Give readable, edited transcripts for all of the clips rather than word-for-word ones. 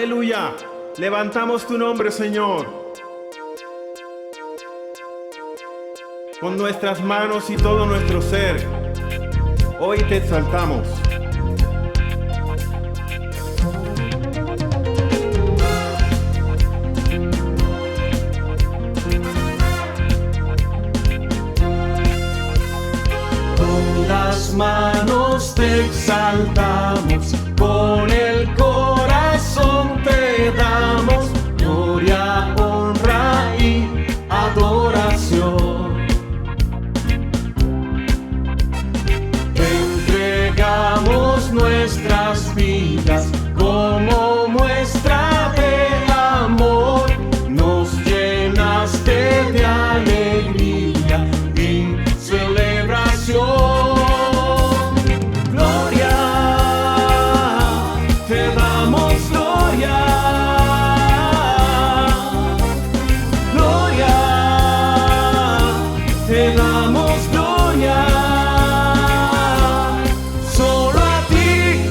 Aleluya. Levantamos tu nombre, Señor. Con nuestras manos y todo nuestro ser, hoy te exaltamos. Con las manos te exaltamos, con el corazón te damos gloria, honra y adoración. Te entregamos nuestras vidas como muestra de amor. Nos llenaste de alegría y celebración. Te damos gloria, solo a ti.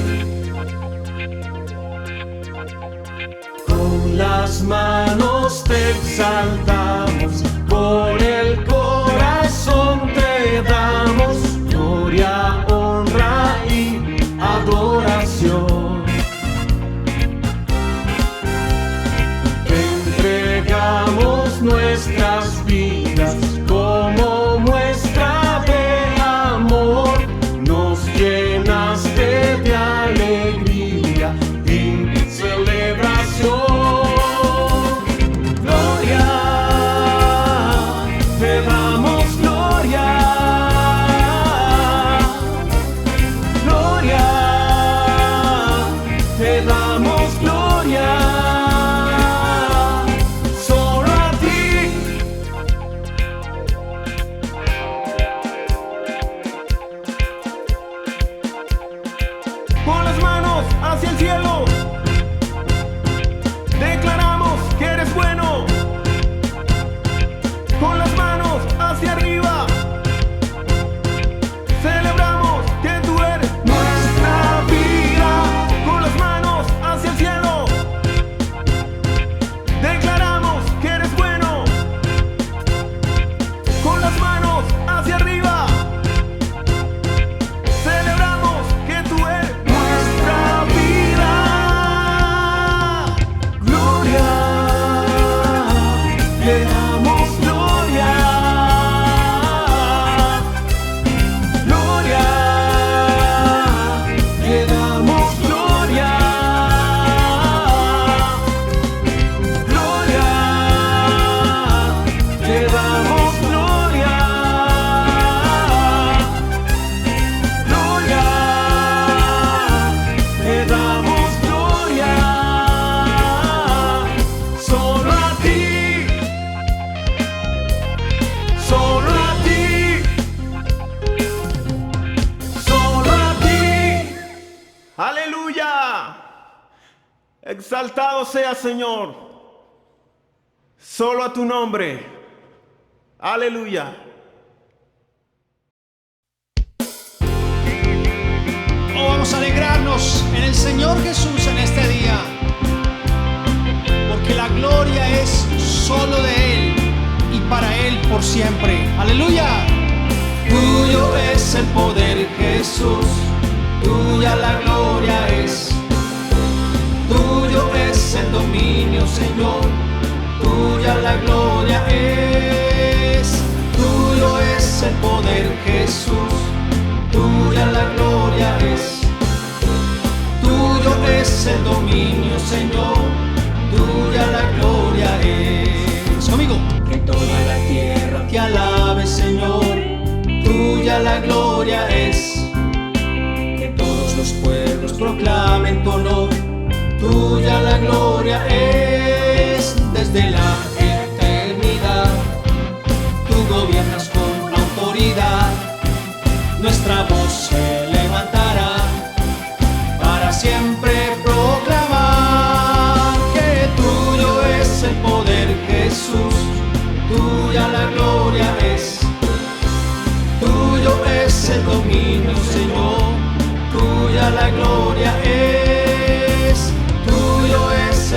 Con las manos te exaltamos, con el corazón te damos gloria, honra y adoración. Te entregamos nuestras vidas como muestra de amor. Nos llenaste de alegría y celebración. Gloria, te damos gloria. Gloria, te damos gloria. Con las manos hacia el cielo, declaramos que eres bueno. Con las manos hacia arriba, celebramos que tú eres nuestra vida. Con las manos hacia el cielo, declaramos que eres bueno. Con las manos hacia arriba, celebramos que tú eres nuestra vida. Gloria, te damos gloria. Gloria, te damos gloria. Gloria, te damos gloria. Gloria, te damos gloria, solo a ti, solo a ti, solo a ti. Aleluya. Exaltado sea, Señor, solo a tu nombre. Aleluya. Oh, vamos a alegrarnos en el Señor Jesús en este día, porque la gloria es solo de Él y para Él por siempre. Aleluya. Tuyo es el poder, Jesús, tuya la gloria es. Tuyo es el dominio, Señor, tuya la gloria es. Tuyo es el poder, Jesús, tuya la gloria es. Tuyo es el dominio, Señor, tuya la gloria es. Conmigo. Que toda la tierra te alabe, Señor, tuya la gloria es. Que todos los pueblos proclamen tu honor, tuya la gloria es. Desde la eternidad, tú gobiernas con autoridad. Nuestra voz se levantará para siempre proclamar que tuyo es el poder, Jesús, tuya la gloria es. Tuyo es el dominio, Señor, tuya la gloria es. Tuyo es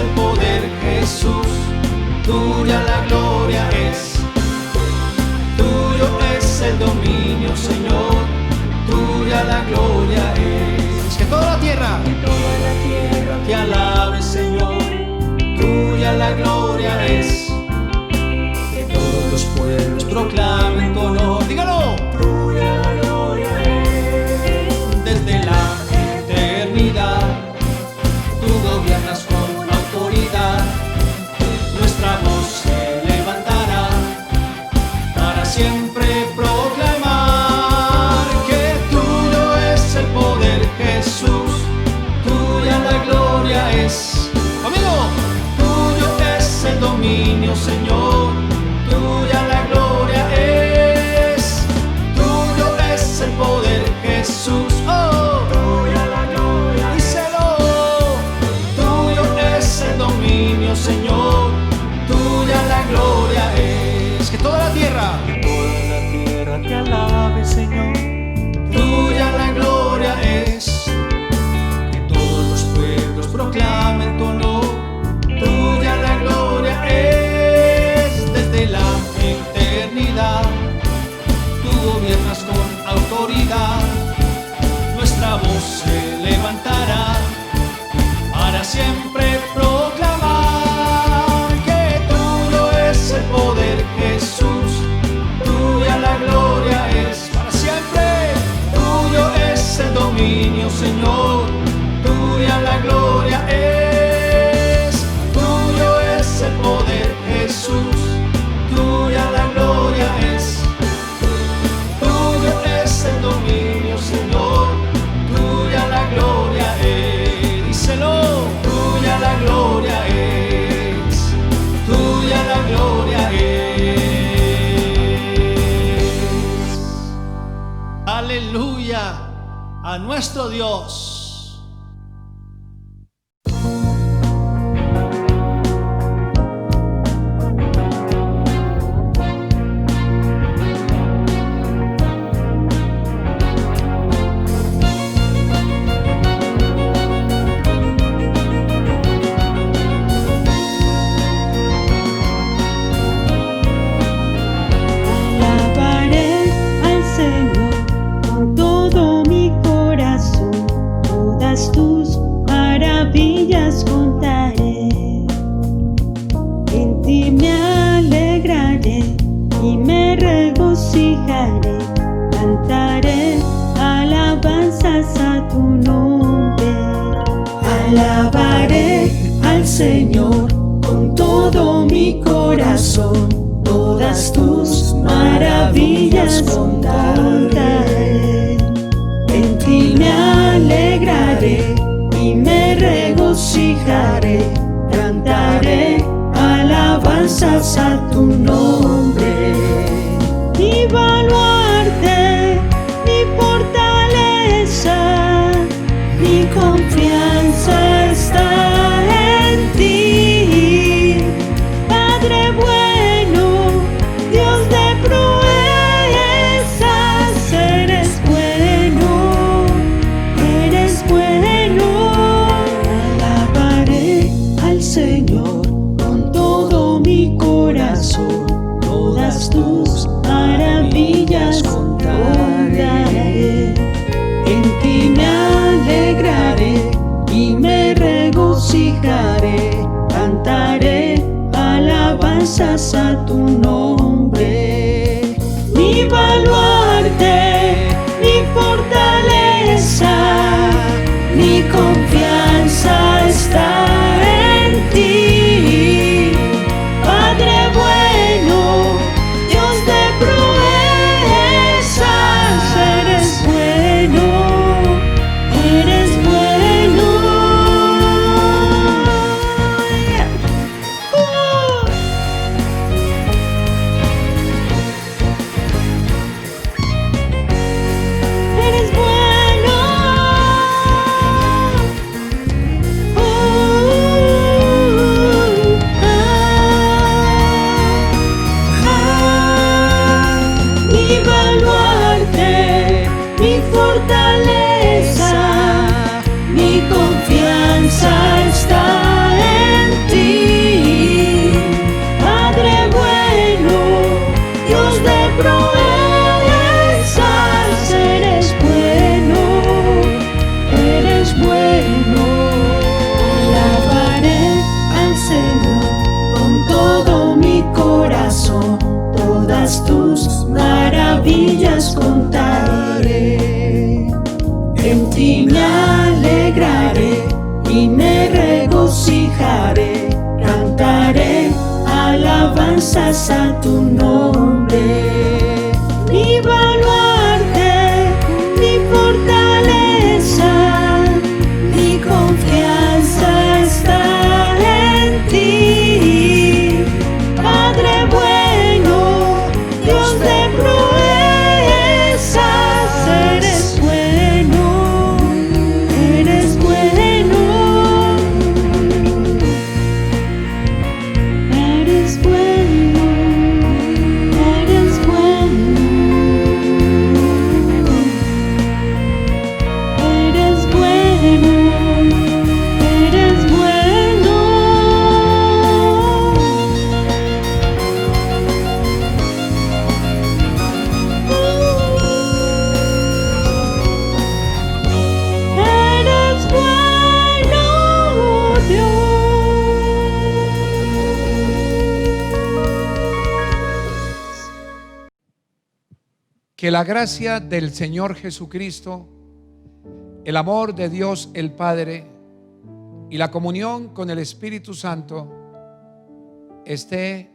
el dominio, Señor, tuya la gloria es. Que toda la tierra Te alabe, Señor, tuya la gloria es. Que todos los pueblos proclamen tu honor. dígalo. Tuya la gloria es. Desde la eternidad, tú gobiernas con autoridad. Nuestra voz se levantará para siempre proclamar que tuyo es el poder, Jesús. Tuya la gloria es. Amigo, Tuyo es el dominio, Señor, tuya la gloria es. Tuyo es el poder, Jesús, oh, tuya la gloria, díselo. Tuyo es el dominio, Señor, tuya la gloria es. que toda la tierra Toda la tierra te alabe, Señor, tuya la gloria es. Que todos los pueblos proclamen tu honor, tuya la gloria es. Desde la eternidad, tú gobiernas con autoridad. Nuestra voz se levantará para siempre proclamar que tuyo es el poder, Jesús, tuya la gloria es. Para siempre, tuyo es el dominio, Señor, tuya la gloria es. Tuyo es el poder, Jesús, tuya la gloria es. Tuyo es el dominio, Señor, tuya la gloria es. Díselo, tuya la gloria es. Tuya la gloria es. aleluya a nuestro Dios. Alabaré al Señor con todo mi corazón, todas tus maravillas contaré. En ti me alegraré y me regocijaré, cantaré alabanzas a tu nombre. Alabaré al Señor con todo mi corazón, todas tus maravillas contaré. En ti me alegraré y me regocijaré, cantaré alabanzas a tu nombre. Mi baluarte, mi fortaleza, mi confianza está en ti. Padre bueno, Dios de proezas, eres bueno, eres bueno. Alabaré al Señor con todo mi corazón, todas tus maravillas contaré. En ti me alegraré y me regocijaré, cantaré alabanzas a tu nombre. Mi baluarte, mi fortaleza, mi confianza está en ti. Padre bueno, Dios de proezas, eres bueno, eres bueno. Eres bueno. Mi baluarte, mi fortaleza, mi confianza está en ti. Padre bueno, Dios de proezas, alabanzas a tu nombre. Mi baluarte, mi fortaleza, mi confianza está en ti. Padre bueno, Dios de proezas, eres bueno, eres bueno, eres bueno, eres bueno, eres bueno, eres bueno. Eres bueno, Dios. Que la gracia del Señor Jesucristo, el amor de Dios el Padre y la comunión con el Espíritu Santo esté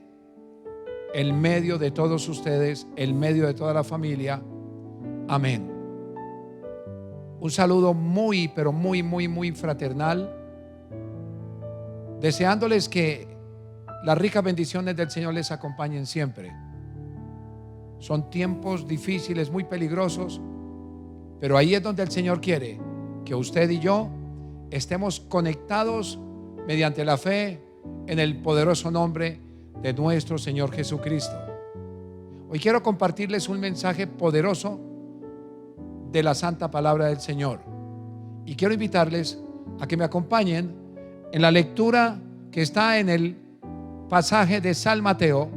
en medio de todos ustedes, en medio de toda la familia. Amén. Un saludo muy, pero muy fraternal, deseándoles que las ricas bendiciones del Señor les acompañen siempre. Son tiempos difíciles, muy peligrosos, pero ahí es donde el Señor quiere que usted y yo estemos conectados mediante la fe en el poderoso nombre de nuestro Señor Jesucristo. Hoy quiero compartirles un mensaje poderoso de la santa palabra del Señor, y quiero invitarles a que me acompañen en la lectura que está en el pasaje de San Mateo,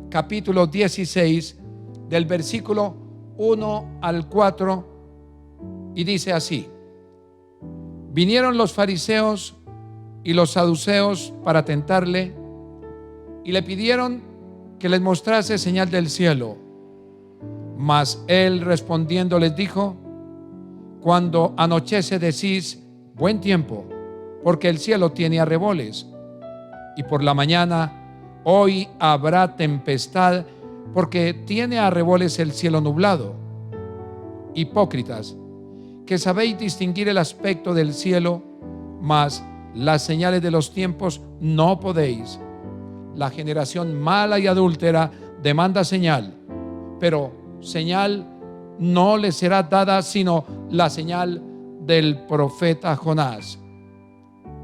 capítulo 16, del versículo 1 al 4, y dice así: vinieron los fariseos y los saduceos para tentarle, y le pidieron que les mostrase señal del cielo. Mas él respondiendo les dijo: cuando anochece decís buen tiempo, porque el cielo tiene arreboles, y por la mañana hoy habrá tempestad, porque tiene arreboles el cielo nublado. Hipócritas, que sabéis distinguir el aspecto del cielo, mas las señales de los tiempos no podéis. La generación mala y adúltera demanda señal, pero señal no le será dada sino la señal del profeta Jonás.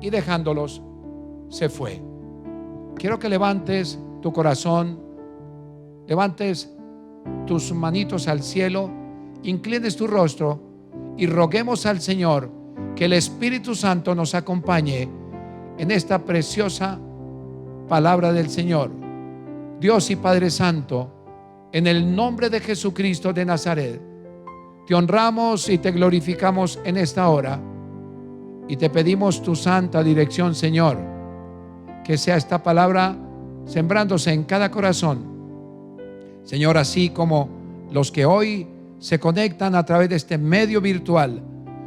Y dejándolos, se fue. Quiero que levantes tu corazón, levantes tus manitos al cielo, inclines tu rostro y roguemos al Señor que el Espíritu Santo nos acompañe en esta preciosa palabra del Señor. Dios y Padre Santo, en el nombre de Jesucristo de Nazaret, te honramos y te glorificamos en esta hora, y te pedimos tu santa dirección, Señor, que sea esta palabra sembrándose en cada corazón, Señor, así como los que hoy se conectan a través de este medio virtual.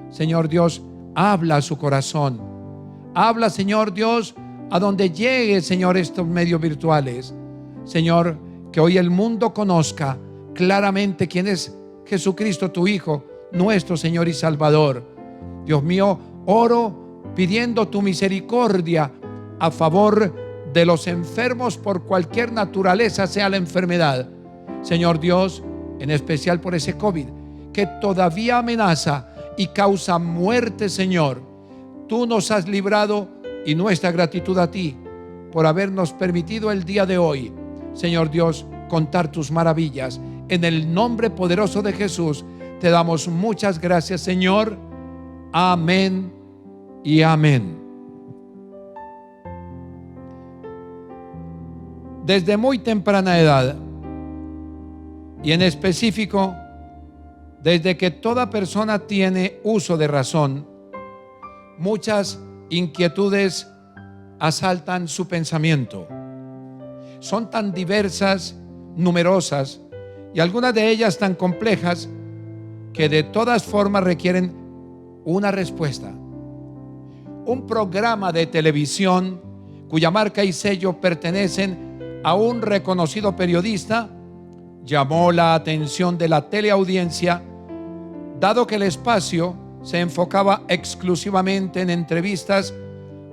Señor Dios, habla a su corazón, habla, Señor Dios, a donde llegue, Señor, estos medios virtuales. Señor, que hoy el mundo conozca claramente quién es Jesucristo, tu Hijo, nuestro Señor y Salvador. Dios mío, oro pidiendo tu misericordia a favor de los enfermos por cualquier naturaleza sea la enfermedad. Señor Dios, en especial por ese COVID que todavía amenaza y causa muerte, Señor. Tú nos has librado, y nuestra gratitud a ti por habernos permitido el día de hoy, Señor Dios, contar tus maravillas. En el nombre poderoso de Jesús te damos muchas gracias, Señor. Amén y amén. Desde muy temprana edad, y en específico desde que toda persona tiene uso de razón, muchas inquietudes asaltan su pensamiento. Son tan diversas, numerosas, y algunas de ellas tan complejas que de todas formas requieren una respuesta. Un programa de televisión cuya marca y sello pertenecen a un reconocido periodista, llamó la atención de la teleaudiencia, dado que el espacio se enfocaba exclusivamente en entrevistas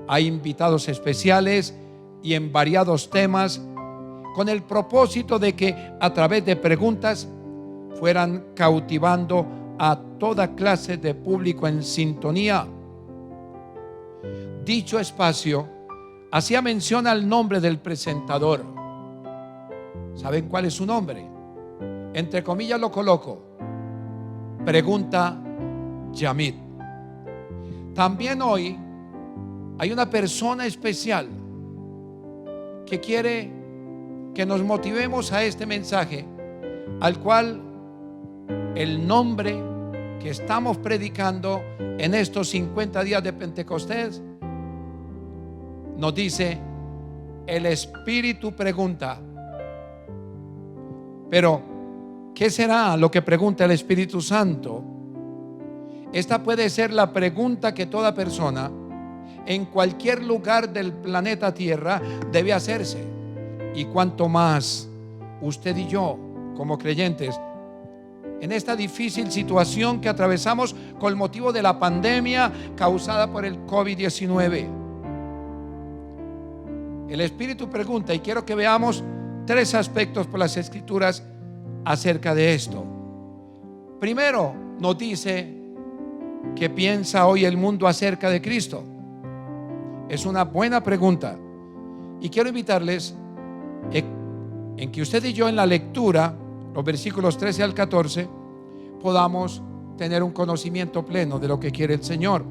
a invitados especiales y en variados temas, con el propósito de que a través de preguntas fueran cautivando a toda clase de público en sintonía. Dicho espacio hacía mención al nombre del presentador. ¿Saben cuál es su nombre? Entre comillas lo coloco: Pregunta Yamit. También hoy hay una persona especial que quiere que nos motivemos a este mensaje, al cual el nombre que estamos predicando en estos 50 días de Pentecostés nos dice: el Espíritu pregunta. Pero ¿qué será lo que pregunta el Espíritu Santo? Esta puede ser la pregunta que toda persona en cualquier lugar del planeta Tierra debe hacerse. Y cuanto más usted y yo, como creyentes, en esta difícil situación que atravesamos con motivo de la pandemia causada por el COVID-19. El Espíritu pregunta, y quiero que veamos 3 aspectos por las Escrituras acerca de esto. Primero, nos dice ¿qué piensa hoy el mundo acerca de Cristo? Es una buena pregunta, y quiero invitarles en que usted y yo, en la lectura, los versículos 13 al 14, podamos tener un conocimiento pleno de lo que quiere el Señor.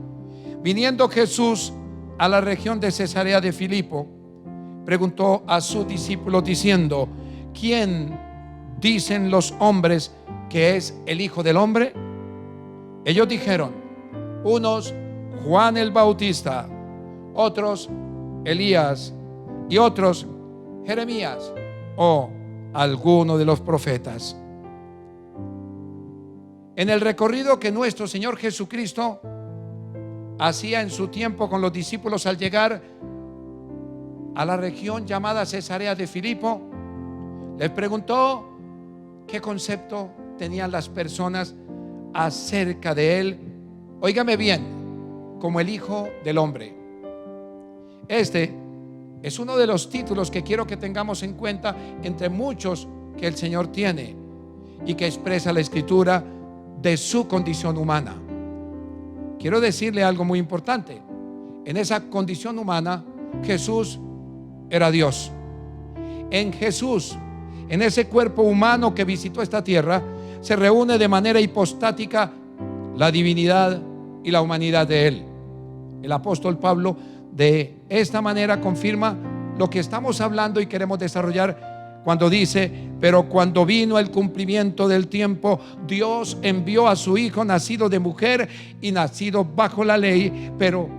Viniendo Jesús a la región de Cesarea de Filipo, preguntó a sus discípulos diciendo: ¿quién dicen los hombres que es el Hijo del Hombre? Ellos dijeron: unos Juan el Bautista, otros Elías, y otros Jeremías o alguno de los profetas. En el recorrido que nuestro Señor Jesucristo hacía en su tiempo con los discípulos al llegar a la región llamada Cesarea de Filipo, les preguntó qué concepto tenían las personas acerca de él. Óigame bien, como el Hijo del Hombre. Este es uno de los títulos que quiero que tengamos en cuenta entre muchos que el Señor tiene y que expresa la Escritura de su condición humana. Quiero decirle algo muy importante. En esa condición humana, Jesús era Dios. En Jesús, en ese cuerpo humano que visitó esta tierra, se reúne de manera hipostática la divinidad y la humanidad de Él. El apóstol Pablo de esta manera confirma lo que estamos hablando y queremos desarrollar cuando dice: pero cuando vino el cumplimiento del tiempo, Dios envió a su Hijo, nacido de mujer y nacido bajo la ley. Pero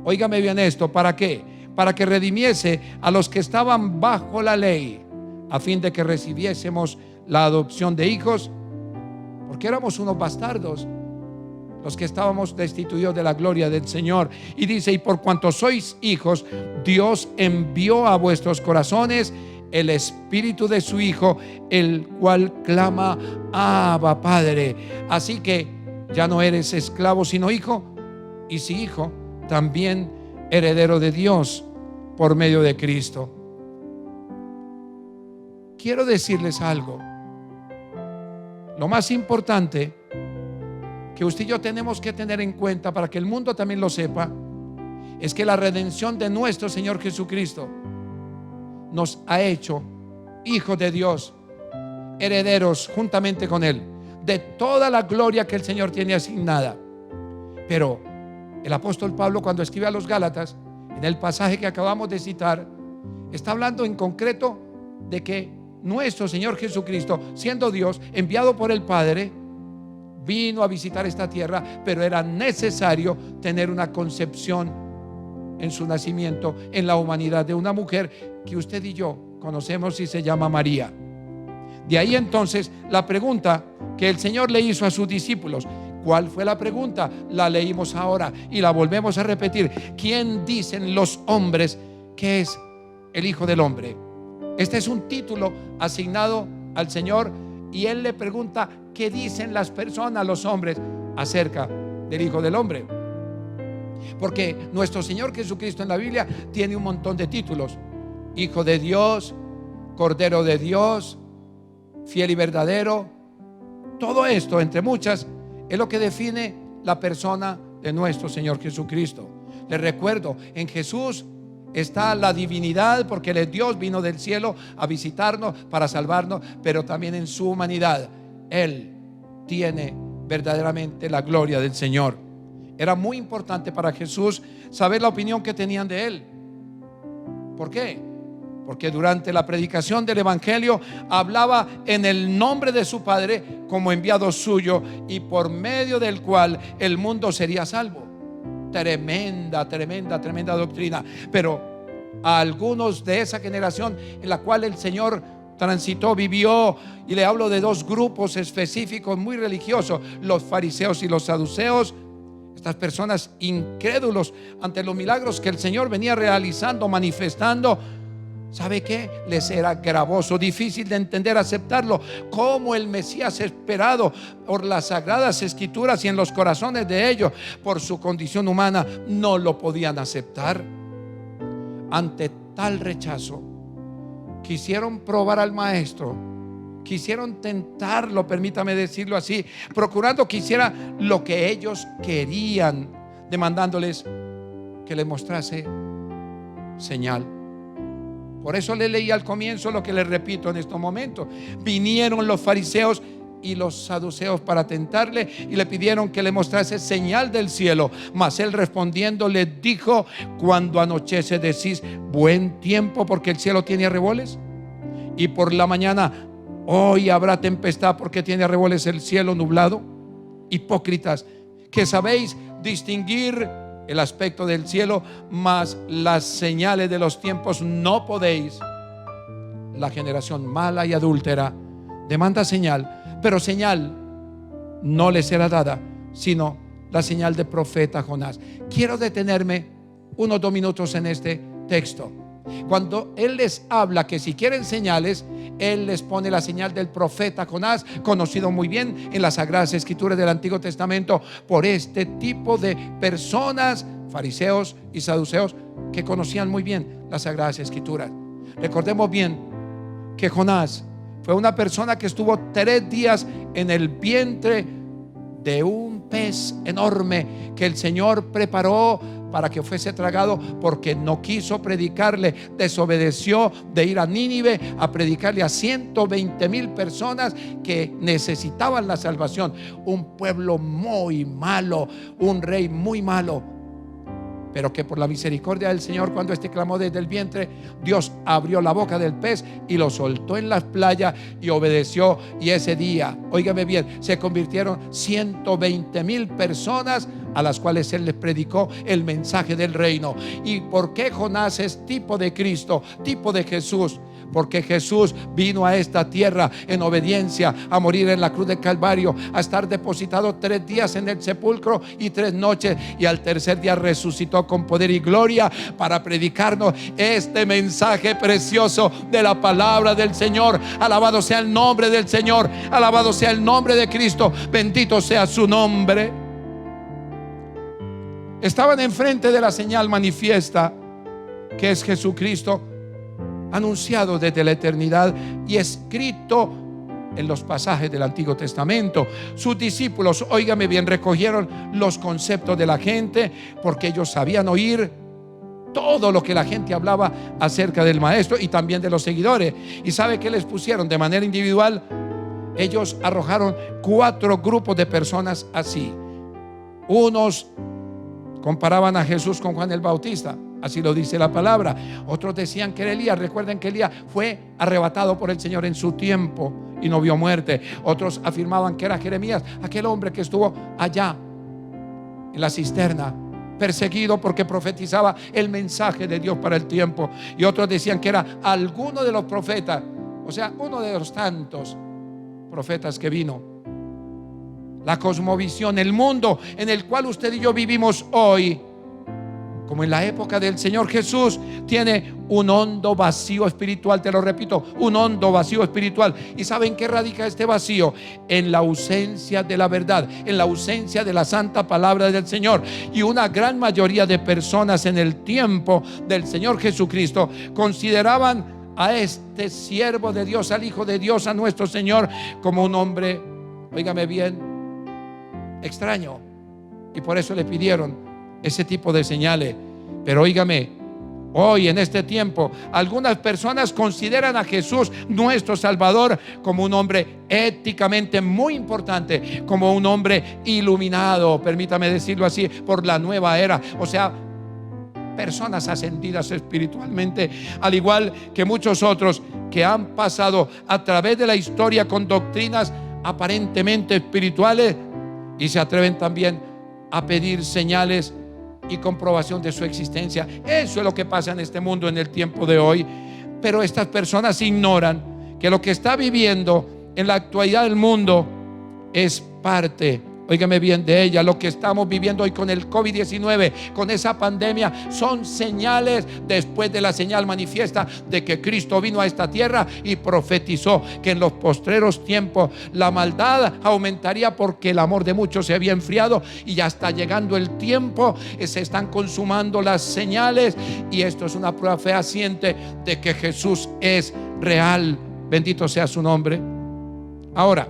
óigame bien esto, ¿para qué? Para que redimiese a los que estaban bajo la ley, a fin de que recibiésemos la adopción de hijos, porque éramos unos bastardos, los que estábamos destituidos de la gloria del Señor. Y dice: y por cuanto sois hijos, Dios envió a vuestros corazones el Espíritu de su Hijo, el cual clama: Abba, Padre. Así que ya no eres esclavo sino hijo, y si hijo, también heredero de Dios por medio de Cristo. Quiero decirles algo. Lo más importante que usted y yo tenemos que tener en cuenta, para que el mundo también lo sepa, es que la redención de nuestro Señor Jesucristo nos ha hecho hijos de Dios, herederos juntamente con Él de toda la gloria que el Señor tiene asignada. Pero el apóstol Pablo, cuando escribe a los Gálatas, en el pasaje que acabamos de citar, está hablando en concreto de que nuestro Señor Jesucristo, siendo Dios, enviado por el Padre, vino a visitar esta tierra, pero era necesario tener una concepción en su nacimiento en la humanidad de una mujer que usted y yo conocemos y se llama María. De ahí entonces la pregunta que el Señor le hizo a sus discípulos. ¿Cuál fue la pregunta? La leímos ahora y la volvemos a repetir. ¿Quién dicen los hombres que es el Hijo del Hombre? Este es un título asignado al Señor y Él le pregunta qué dicen las personas, los hombres, acerca del Hijo del Hombre. Porque nuestro Señor Jesucristo en la Biblia tiene un montón de títulos: Hijo de Dios, Cordero de Dios, fiel y verdadero. Todo esto, entre muchas, es lo que define la persona de nuestro Señor Jesucristo. Les recuerdo, en Jesús está la divinidad, porque Él es Dios, vino del cielo a visitarnos para salvarnos, pero también en su humanidad Él tiene verdaderamente la gloria del Señor. Era muy importante para Jesús saber la opinión que tenían de Él. ¿Por qué? Porque durante la predicación del Evangelio hablaba en el nombre de su Padre como enviado suyo, y por medio del cual el mundo sería salvo. Tremenda doctrina. Pero a algunos de esa generación en la cual el Señor transitó, vivió, y le hablo de dos grupos específicos muy religiosos: los fariseos y los saduceos. Estas personas incrédulos ante los milagros que el Señor venía realizando, manifestando, ¿sabe qué? Les era gravoso, difícil de entender, aceptarlo como el Mesías esperado por las sagradas escrituras, y en los corazones de ellos, por su condición humana, no lo podían aceptar. Ante tal rechazo, quisieron probar al Maestro, quisieron tentarlo, permítame decirlo así, procurando que hiciera lo que ellos querían, demandándoles que le mostrase señal. Por eso le leí al comienzo lo que les repito en estos momentos: vinieron los fariseos y los saduceos para tentarle y le pidieron que le mostrase señal del cielo. Mas él respondiendo les dijo: cuando anochece decís buen tiempo, porque el cielo tiene arreboles, y por la mañana hoy habrá tempestad, porque tiene arreboles el cielo nublado. Hipócritas, que sabéis distinguir el aspecto del cielo, mas las señales de los tiempos no podéis. La generación mala y adúltera demanda señal, pero señal no le será dada, sino la señal del profeta Jonás. Quiero detenerme unos 2 minutos en este texto. Cuando Él les habla que si quieren señales, Él les pone la señal del profeta Jonás, conocido muy bien en las Sagradas Escrituras del Antiguo Testamento por este tipo de personas, fariseos y saduceos, que conocían muy bien las Sagradas Escrituras. Recordemos bien que Jonás fue una persona que estuvo 3 días en el vientre de un pez enorme que el Señor preparó para que fuese tragado, porque no quiso predicarle, desobedeció de ir a Nínive a predicarle a 120,000 personas que necesitaban la salvación. Un pueblo muy malo, un rey muy malo, pero que por la misericordia del Señor, cuando este clamó desde el vientre, Dios abrió la boca del pez y lo soltó en las playas y obedeció. Y ese día, óigame bien, se convirtieron 120,000 personas a las cuales Él les predicó el mensaje del reino. ¿Y por qué Jonás es tipo de Cristo, tipo de Jesús? Porque Jesús vino a esta tierra en obediencia, a morir en la cruz del Calvario, a estar depositado 3 días en el sepulcro y 3 noches, y al tercer día resucitó con poder y gloria para predicarnos este mensaje precioso de la palabra del Señor. Alabado sea el nombre del Señor, alabado sea el nombre de Cristo, bendito sea su nombre. Estaban enfrente de la señal manifiesta, que es Jesucristo, anunciado desde la eternidad y escrito en los pasajes del Antiguo Testamento. Sus discípulos, óigame bien, recogieron los conceptos de la gente, porque ellos sabían oír todo lo que la gente hablaba acerca del Maestro y también de los seguidores. ¿Y sabe qué les pusieron de manera individual? Ellos arrojaron 4 grupos de personas así. Unos comparaban a Jesús con Juan el Bautista, así lo dice la palabra. Otros decían que era Elías. Recuerden que Elías fue arrebatado por el Señor en su tiempo y no vio muerte. Otros afirmaban que era Jeremías, aquel hombre que estuvo allá en la cisterna, perseguido porque profetizaba el mensaje de Dios para el tiempo. Y otros decían que era alguno de los profetas, o sea, uno de los tantos profetas que vino. La cosmovisión, el mundo en el cual usted y yo vivimos hoy, como en la época del Señor Jesús, tiene un hondo vacío espiritual. Te lo repito, un hondo vacío espiritual. ¿Y saben qué radica este vacío? En la ausencia de la verdad, en la ausencia de la santa palabra del Señor. Y una gran mayoría de personas en el tiempo del Señor Jesucristo consideraban a este siervo de Dios, al Hijo de Dios, a nuestro Señor, como un hombre, óigame bien, extraño. Y por eso le pidieron ese tipo de señales. Pero óigame, hoy en este tiempo algunas personas consideran a Jesús, nuestro Salvador, como un hombre éticamente muy importante, como un hombre iluminado, permítame decirlo así, por la nueva era. O sea, personas ascendidas espiritualmente, al igual que muchos otros que han pasado a través de la historia con doctrinas aparentemente espirituales y se atreven también a pedir señales y comprobación de su existencia. Eso es lo que pasa en este mundo en el tiempo de hoy. Pero estas personas ignoran que lo que está viviendo en la actualidad del mundo es parte, óigame bien, de ella. Lo que estamos viviendo hoy con el COVID-19, con esa pandemia, son señales después de la señal manifiesta de que Cristo vino a esta tierra y profetizó que en los postreros tiempos la maldad aumentaría porque el amor de muchos se había enfriado, y ya está llegando el tiempo, se están consumando las señales, y esto es una prueba fehaciente de que Jesús es real. Bendito sea su nombre. Ahora,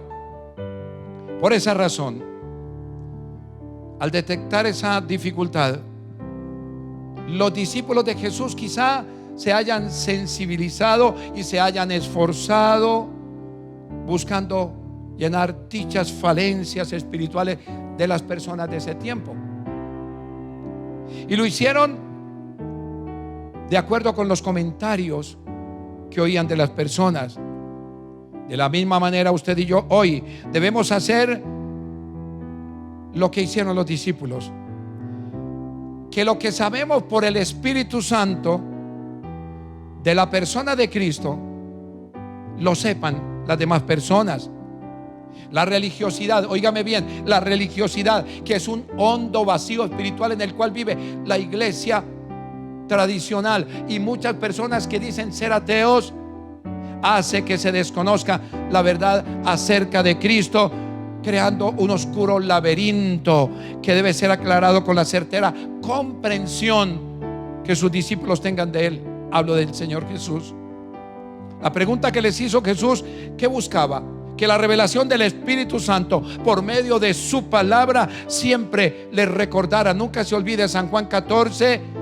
por esa razón, al detectar esa dificultad, los discípulos de Jesús quizá se hayan sensibilizado y se hayan esforzado buscando llenar dichas falencias espirituales de las personas de ese tiempo. Y lo hicieron de acuerdo con los comentarios que oían de las personas. De la misma manera, usted y yo hoy debemos hacer lo que hicieron los discípulos, que lo que sabemos por el Espíritu Santo de la persona de Cristo lo sepan las demás personas. La religiosidad, óigame bien, la religiosidad, que es un hondo vacío espiritual en el cual vive la iglesia tradicional, y muchas personas que dicen ser ateos, hace que se desconozca la verdad acerca de Cristo, creando un oscuro laberinto que debe ser aclarado con la certera comprensión que sus discípulos tengan de Él. Hablo del Señor Jesús. La pregunta que les hizo Jesús, ¿qué buscaba? Que la revelación del Espíritu Santo por medio de su palabra siempre les recordara. Nunca se olvide San Juan 14,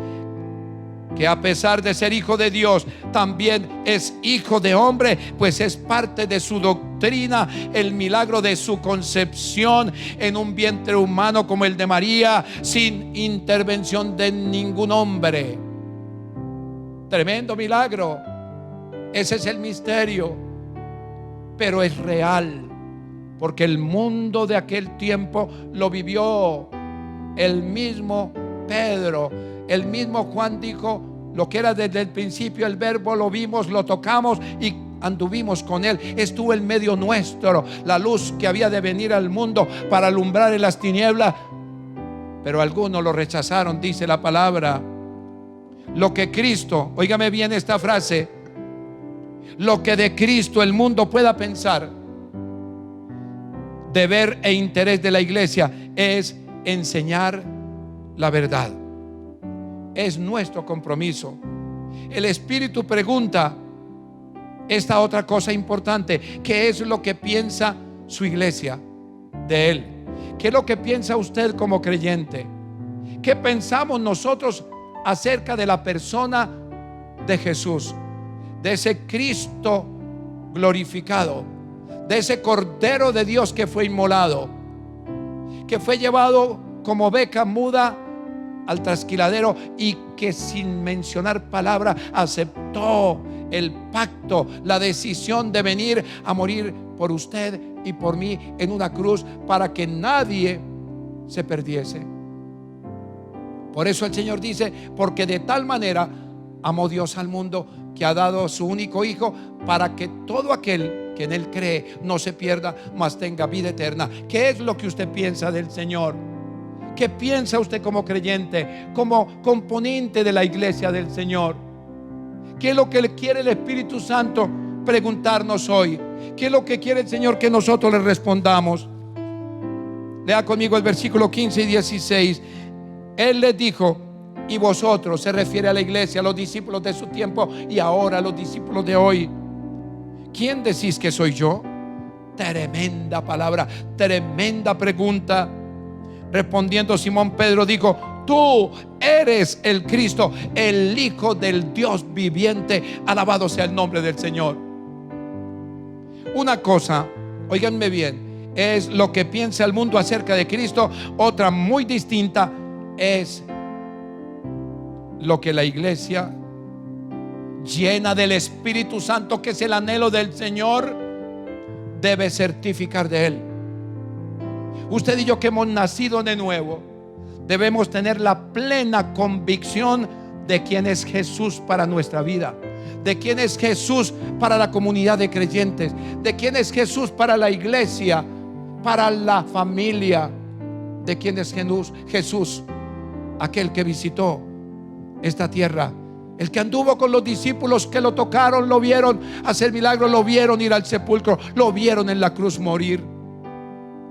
que a pesar de ser hijo de Dios, también es hijo de hombre, pues es parte de su doctrina el milagro de su concepción en un vientre humano como el de María, sin intervención de ningún hombre. Tremendo milagro. Ese es el misterio, pero es real, porque el mundo de aquel tiempo lo vivió. El mismo Pedro, el mismo Juan dijo: lo que era desde el principio el verbo, lo vimos, lo tocamos y anduvimos con él. Estuvo en medio nuestro, la luz que había de venir al mundo para alumbrar en las tinieblas. Pero algunos lo rechazaron, dice la palabra. Lo que Cristo, óigame bien esta frase, lo que de Cristo el mundo pueda pensar, deber e interés de la iglesia es enseñar la verdad. Es nuestro compromiso. El Espíritu pregunta esta otra cosa importante: ¿qué es lo que piensa su iglesia de Él? ¿Qué es lo que piensa usted como creyente? ¿Qué pensamos nosotros acerca de la persona de Jesús, de ese Cristo glorificado, de ese Cordero de Dios que fue inmolado, que fue llevado como oveja muda al trasquiladero y que sin mencionar palabra aceptó el pacto, la decisión de venir a morir por usted y por mí en una cruz para que nadie se perdiese? Por eso el Señor dice: porque de tal manera amó Dios al mundo, que ha dado su único Hijo, para que todo aquel que en Él cree no se pierda, mas tenga vida eterna. ¿Qué es lo que usted piensa del Señor? ¿Qué piensa usted como creyente, como componente de la iglesia del Señor? ¿Qué es lo que le quiere el Espíritu Santo preguntarnos hoy? ¿Qué es lo que quiere el Señor que nosotros le respondamos? Lea conmigo el versículo 15 y 16. Él les dijo: y vosotros, se refiere a la iglesia, a los discípulos de su tiempo y ahora a los discípulos de hoy, ¿quién decís que soy yo? Tremenda palabra, tremenda pregunta. Respondiendo Simón Pedro dijo: tú eres el Cristo, el Hijo del Dios viviente. Alabado sea el nombre del Señor. Una cosa, óiganme bien, es lo que piensa el mundo acerca de Cristo. Otra muy distinta es lo que la iglesia llena del Espíritu Santo, que es el anhelo del Señor, debe certificar de Él. Usted y yo, que hemos nacido de nuevo, debemos tener la plena convicción de quién es Jesús para nuestra vida, de quién es Jesús para la comunidad de creyentes, de quién es Jesús para la iglesia, para la familia, de quién es Jesús, aquel que visitó esta tierra, el que anduvo con los discípulos, que lo tocaron, lo vieron hacer milagros, lo vieron ir al sepulcro, lo vieron en la cruz morir.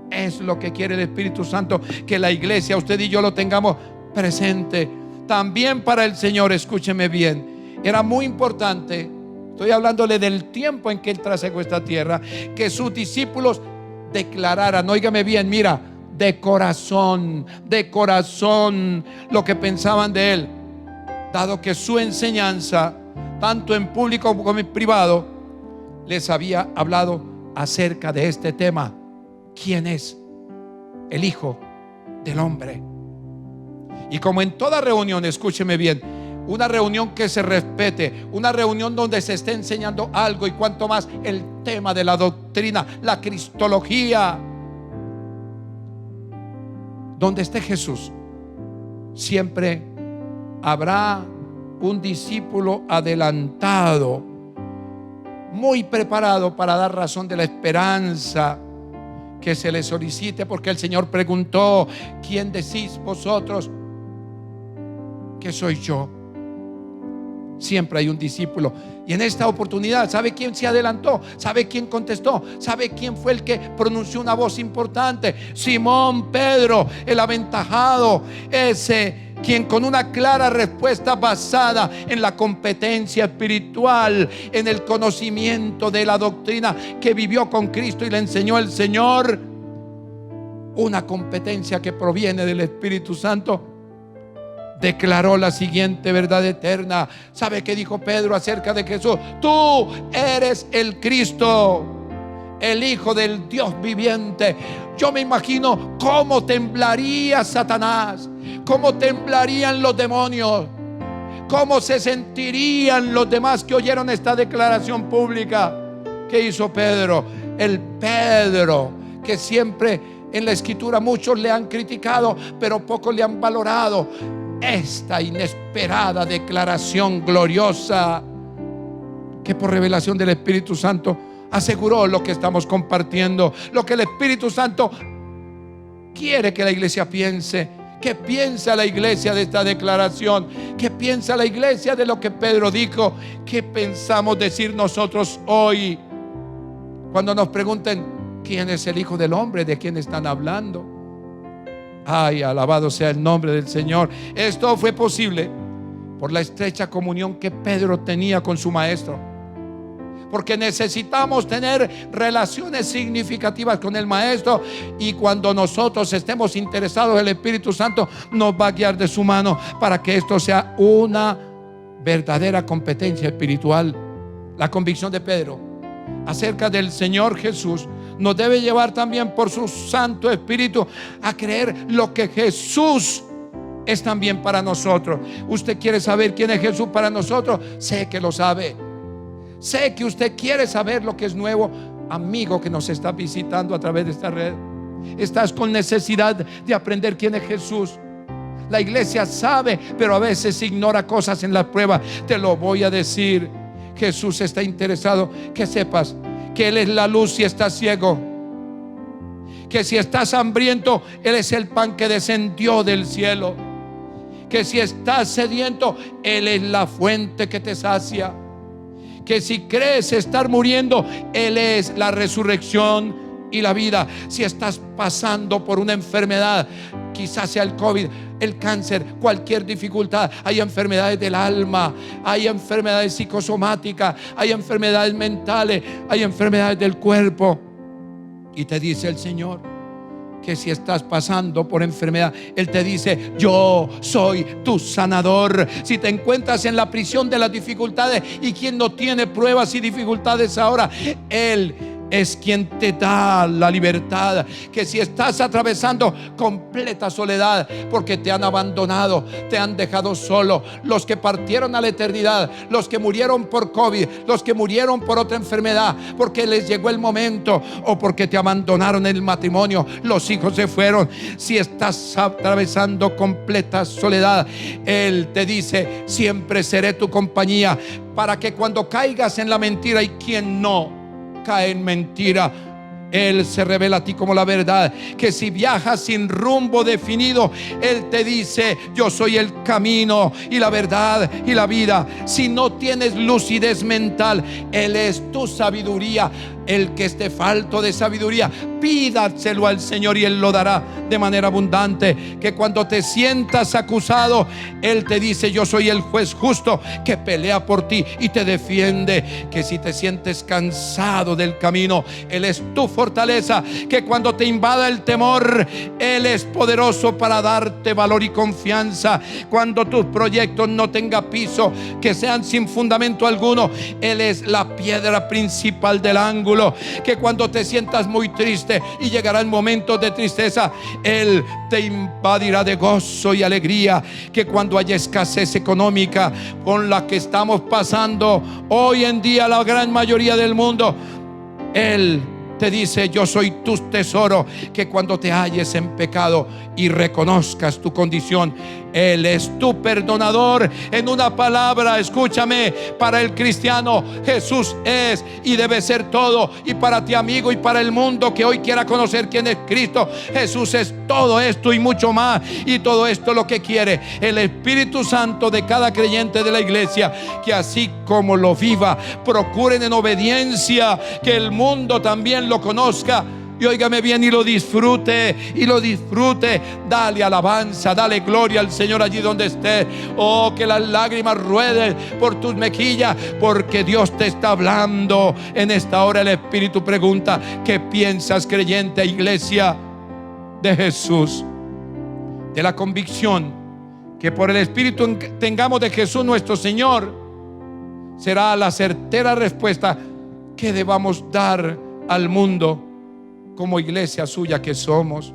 Es lo que quiere el Espíritu Santo, que la iglesia, usted y yo, lo tengamos presente. También para el Señor, escúcheme bien, era muy importante, estoy hablándole del tiempo en que Él trasegó esta tierra, que sus discípulos declararan, óigame bien, mira, de corazón, lo que pensaban de Él, dado que su enseñanza, tanto en público como en privado, les había hablado acerca de este tema: ¿quién es el Hijo del Hombre? Y como en toda reunión, escúcheme bien, una reunión que se respete, una reunión donde se esté enseñando algo, y cuanto más el tema de la doctrina, la cristología, donde esté Jesús, siempre habrá un discípulo adelantado, muy preparado para dar razón de la esperanza que se le solicite, porque el Señor preguntó: ¿quién decís vosotros que soy yo? Siempre hay un discípulo. Y en esta oportunidad, ¿sabe quién se adelantó? ¿Sabe quién contestó? ¿Sabe quién fue el que pronunció una voz importante? Simón Pedro, el aventajado, ese quien con una clara respuesta basada en la competencia espiritual, en el conocimiento de la doctrina que vivió con Cristo y le enseñó el Señor, una competencia que proviene del Espíritu Santo, declaró la siguiente verdad eterna. ¿Sabe qué dijo Pedro acerca de Jesús? Tú eres el Cristo, el Hijo del Dios viviente. Yo me imagino cómo temblaría Satanás, cómo temblarían los demonios, cómo se sentirían los demás que oyeron esta declaración pública. ¿Qué hizo Pedro? El Pedro que siempre en la Escritura muchos le han criticado, pero pocos le han valorado. Esta inesperada declaración gloriosa, que por revelación del Espíritu Santo aseguró lo que estamos compartiendo, lo que el Espíritu Santo quiere que la iglesia piense. ¿Qué piensa la iglesia de esta declaración? ¿Qué piensa la iglesia de lo que Pedro dijo? ¿Qué pensamos decir nosotros hoy cuando nos pregunten quién es el Hijo del Hombre? ¿De quién están hablando? Ay, alabado sea el nombre del Señor. Esto fue posible por la estrecha comunión que Pedro tenía con su maestro, porque necesitamos tener relaciones significativas con el maestro, y cuando nosotros estemos interesados, el Espíritu Santo nos va a guiar de su mano para que esto sea una verdadera competencia espiritual. La convicción de Pedro acerca del Señor Jesús nos debe llevar también por su Santo Espíritu a creer lo que Jesús es también para nosotros. ¿Usted quiere saber quién es Jesús para nosotros? Sé que lo sabe. Sé que usted quiere saber lo que es nuevo. Amigo que nos está visitando a través de esta red, estás con necesidad de aprender quién es Jesús. La iglesia sabe, pero a veces ignora cosas en la prueba. Te lo voy a decir. Jesús está interesado que sepas que Él es la luz si estás ciego, Que si estás hambriento, Él es el pan que descendió del cielo. Que si estás sediento, Él es la fuente que te sacia. Que si crees estar muriendo, Él es la resurrección y la vida. Si estás pasando por una enfermedad, quizás sea el COVID, el cáncer, cualquier dificultad, hay enfermedades del alma, hay enfermedades psicosomáticas, hay enfermedades mentales, hay enfermedades del cuerpo. Y te dice el Señor que si estás pasando por enfermedad, Él te dice: yo soy tu sanador. Si te encuentras en la prisión de las dificultades, y quien no tiene pruebas y dificultades ahora, Él es quien te da la libertad. Que si estás atravesando completa soledad porque te han abandonado, te han dejado solo, los que partieron a la eternidad, los que murieron por COVID, los que murieron por otra enfermedad, porque les llegó el momento, o porque te abandonaron en el matrimonio, los hijos se fueron. Si estás atravesando completa soledad, Él te dice: siempre seré tu compañía, para que cuando caigas en la mentira, y quien no cae en mentira, Él se revela a ti como la verdad. Que si viajas sin rumbo definido, Él te dice: yo soy el camino y la verdad y la vida. Si no tienes lucidez mental, Él es tu sabiduría. El que esté falto de sabiduría, pídaselo al Señor y Él lo dará de manera abundante. Que cuando te sientas acusado, Él te dice: yo soy el juez justo que pelea por ti y te defiende. Que si te sientes cansado del camino, Él es tu fortaleza. Que cuando te invada el temor, Él es poderoso para darte valor y confianza. Cuando tus proyectos no tengan piso, que sean sin fundamento alguno, Él es la piedra principal del ángulo. Que cuando te sientas muy triste y llegarán momentos de tristeza, Él te invadirá de gozo y alegría. Que cuando haya escasez económica, con la que estamos pasando hoy en día la gran mayoría del mundo, Él te dice: yo soy tu tesoro. Que cuando te halles en pecado y reconozcas tu condición, Él es tu perdonador. En una palabra, escúchame, para el cristiano, Jesús es y debe ser todo. Y para ti, amigo, y para el mundo que hoy quiera conocer quién es Cristo, Jesús es todo esto y mucho más. Y todo esto lo que quiere el Espíritu Santo de cada creyente de la iglesia, que así como lo viva, procuren en obediencia que el mundo también lo conozca. Y óigame bien, y lo disfrute, y lo disfrute. Dale alabanza, dale gloria al Señor allí donde esté. Oh, que las lágrimas rueden por tus mejillas, porque Dios te está hablando. En esta hora el Espíritu pregunta: ¿qué piensas, creyente, iglesia de Jesús? De la convicción que por el Espíritu tengamos de Jesús nuestro Señor, será la certera respuesta que debamos dar al mundo como iglesia suya que somos.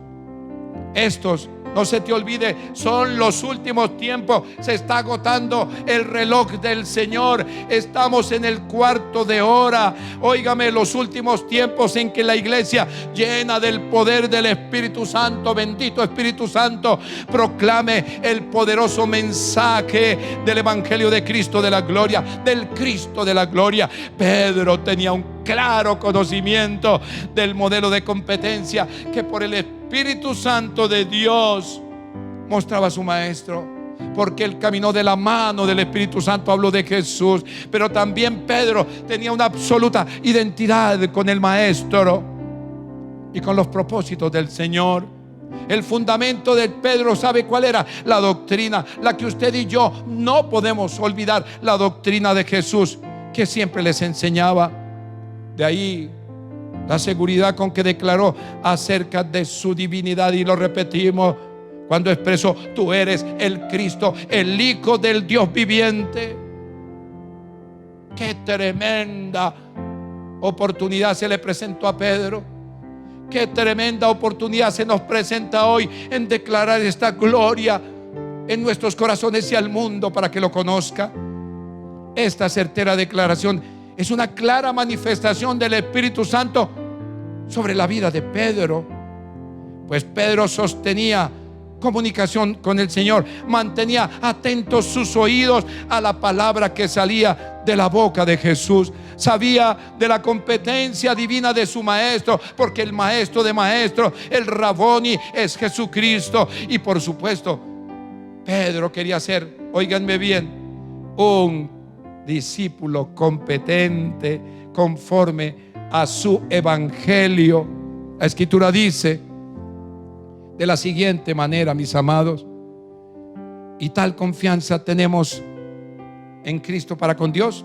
Estos, no se te olvide, son los últimos tiempos. Se está agotando el reloj del Señor. Estamos en el cuarto de hora. Óigame, los últimos tiempos en que la iglesia, llena del poder del Espíritu Santo, bendito Espíritu Santo, proclame el poderoso mensaje del Evangelio de Cristo de la gloria, del Cristo de la gloria. Pedro tenía un claro conocimiento del modelo de competencia que por el Espíritu Santo de Dios mostraba a su maestro, porque él caminó de la mano del Espíritu Santo. Habló de Jesús, pero también Pedro tenía una absoluta identidad con el maestro y con los propósitos del Señor. El fundamento de Pedro, ¿sabe cuál era? La doctrina, la que usted y yo no podemos olvidar, la doctrina de Jesús que siempre les enseñaba. De ahí la seguridad con que declaró acerca de su divinidad, y lo repetimos cuando expresó: tú eres el Cristo, el Hijo del Dios viviente. Qué tremenda oportunidad se le presentó a Pedro. Qué tremenda oportunidad se nos presenta hoy en declarar esta gloria en nuestros corazones y al mundo para que lo conozca. Esta certera declaración es una clara manifestación del Espíritu Santo sobre la vida de Pedro, pues Pedro sostenía comunicación con el Señor, mantenía atentos sus oídos a la palabra que salía de la boca de Jesús. Sabía de la competencia divina de su maestro, porque el maestro de maestros, el Raboni, es Jesucristo. Y por supuesto, Pedro quería ser, óiganme bien, un discípulo competente conforme a su evangelio. La Escritura dice de la siguiente manera, mis amados: y tal confianza tenemos en Cristo para con Dios,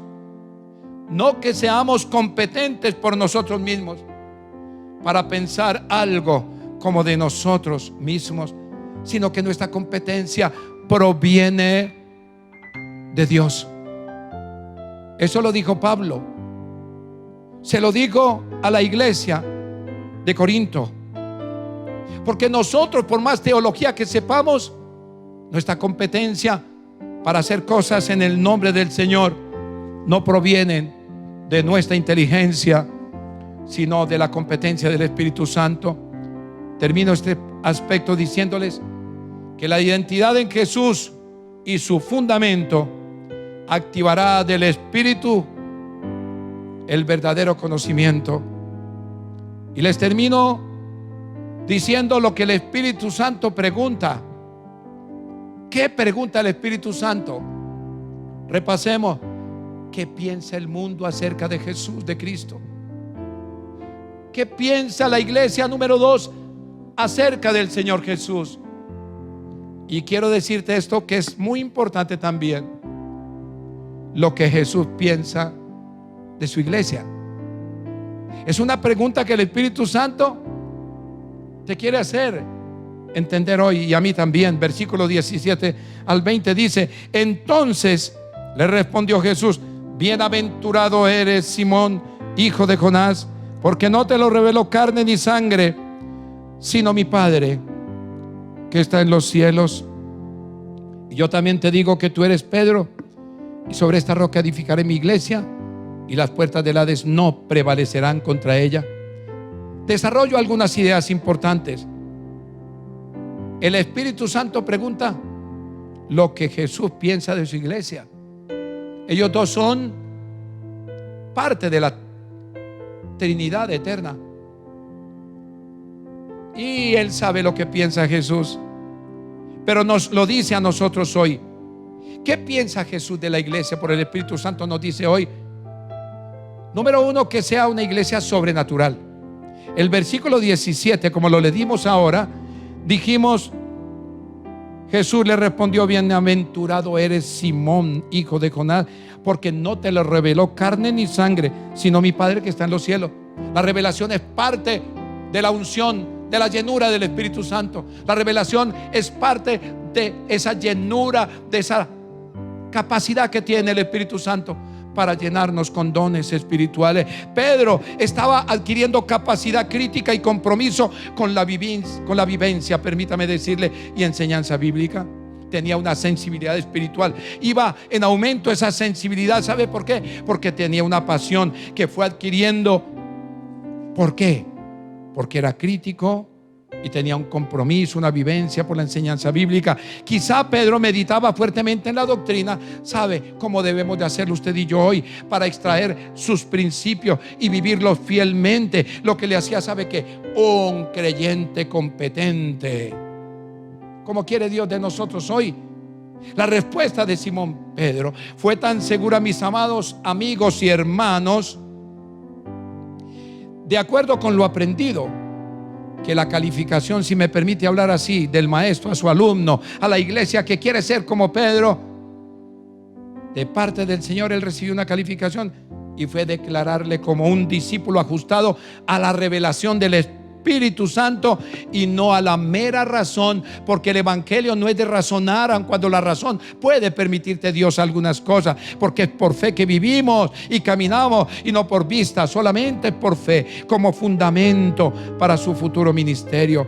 no que seamos competentes por nosotros mismos para pensar algo como de nosotros mismos, sino que nuestra competencia proviene de Dios. Eso lo dijo Pablo, se lo dijo a la iglesia de Corinto. Porque nosotros, por más teología que sepamos, nuestra competencia para hacer cosas en el nombre del Señor no provienen de nuestra inteligencia, sino de la competencia del Espíritu Santo. Termino este aspecto diciéndoles que la identidad en Jesús y su fundamento activará del Espíritu el verdadero conocimiento. Y les termino diciendo lo que el Espíritu Santo pregunta. ¿Qué pregunta el Espíritu Santo? Repasemos. ¿Qué piensa el mundo acerca de Jesús, de Cristo? ¿Qué piensa la iglesia número 2 acerca del Señor Jesús? Y quiero decirte esto, que es muy importante también: lo que Jesús piensa de su iglesia. Es una pregunta que el Espíritu Santo te quiere hacer entender hoy, y a mí también. Versículo 17 al 20 dice: entonces le respondió Jesús: bienaventurado eres, Simón, hijo de Jonás, porque no te lo reveló carne ni sangre, sino mi Padre que está en los cielos. Y yo también te digo que tú eres Pedro, y sobre esta roca edificaré mi iglesia, y las puertas del Hades no prevalecerán contra ella. Desarrollo algunas ideas importantes. El Espíritu Santo pregunta lo que Jesús piensa de su iglesia. Ellos dos son parte de la Trinidad eterna, y Él sabe lo que piensa Jesús, pero nos lo dice a nosotros hoy. ¿Qué piensa Jesús de la iglesia? Por el Espíritu Santo nos dice hoy, número 1, que sea una iglesia sobrenatural. El versículo 17, como lo leímos ahora, dijimos: Jesús le respondió: bienaventurado eres, Simón, hijo de Jonás, porque no te lo reveló carne ni sangre, sino mi Padre que está en los cielos. La revelación es parte de la unción, de la llenura del Espíritu Santo. La revelación es parte de esa llenura, de esa capacidad que tiene el Espíritu Santo para llenarnos con dones espirituales. Pedro estaba adquiriendo capacidad crítica y compromiso con la vivencia, permítame decirle, y enseñanza bíblica. Tenía una sensibilidad espiritual, iba en aumento esa sensibilidad. ¿Sabe por qué? Porque tenía una pasión que fue adquiriendo. ¿Por qué? Porque era crítico y tenía un compromiso, una vivencia por la enseñanza bíblica. Quizá Pedro meditaba fuertemente en la doctrina. ¿Sabe cómo debemos de hacerlo usted y yo hoy para extraer sus principios y vivirlos fielmente? Lo que le hacía, ¿sabe qué? Un creyente competente. ¿Cómo quiere Dios de nosotros hoy? La respuesta de Simón Pedro fue tan segura, mis amados amigos y hermanos, de acuerdo con lo aprendido, que la calificación, si me permite hablar así, del maestro a su alumno, a la iglesia que quiere ser como Pedro, de parte del Señor, él recibió una calificación y fue declararle como un discípulo ajustado a la revelación del Espíritu Santo y no a la mera razón, porque el evangelio no es de razonar, aun cuando la razón puede permitirte Dios algunas cosas, porque es por fe que vivimos y caminamos, y no por vista, solamente por fe como fundamento para su futuro ministerio.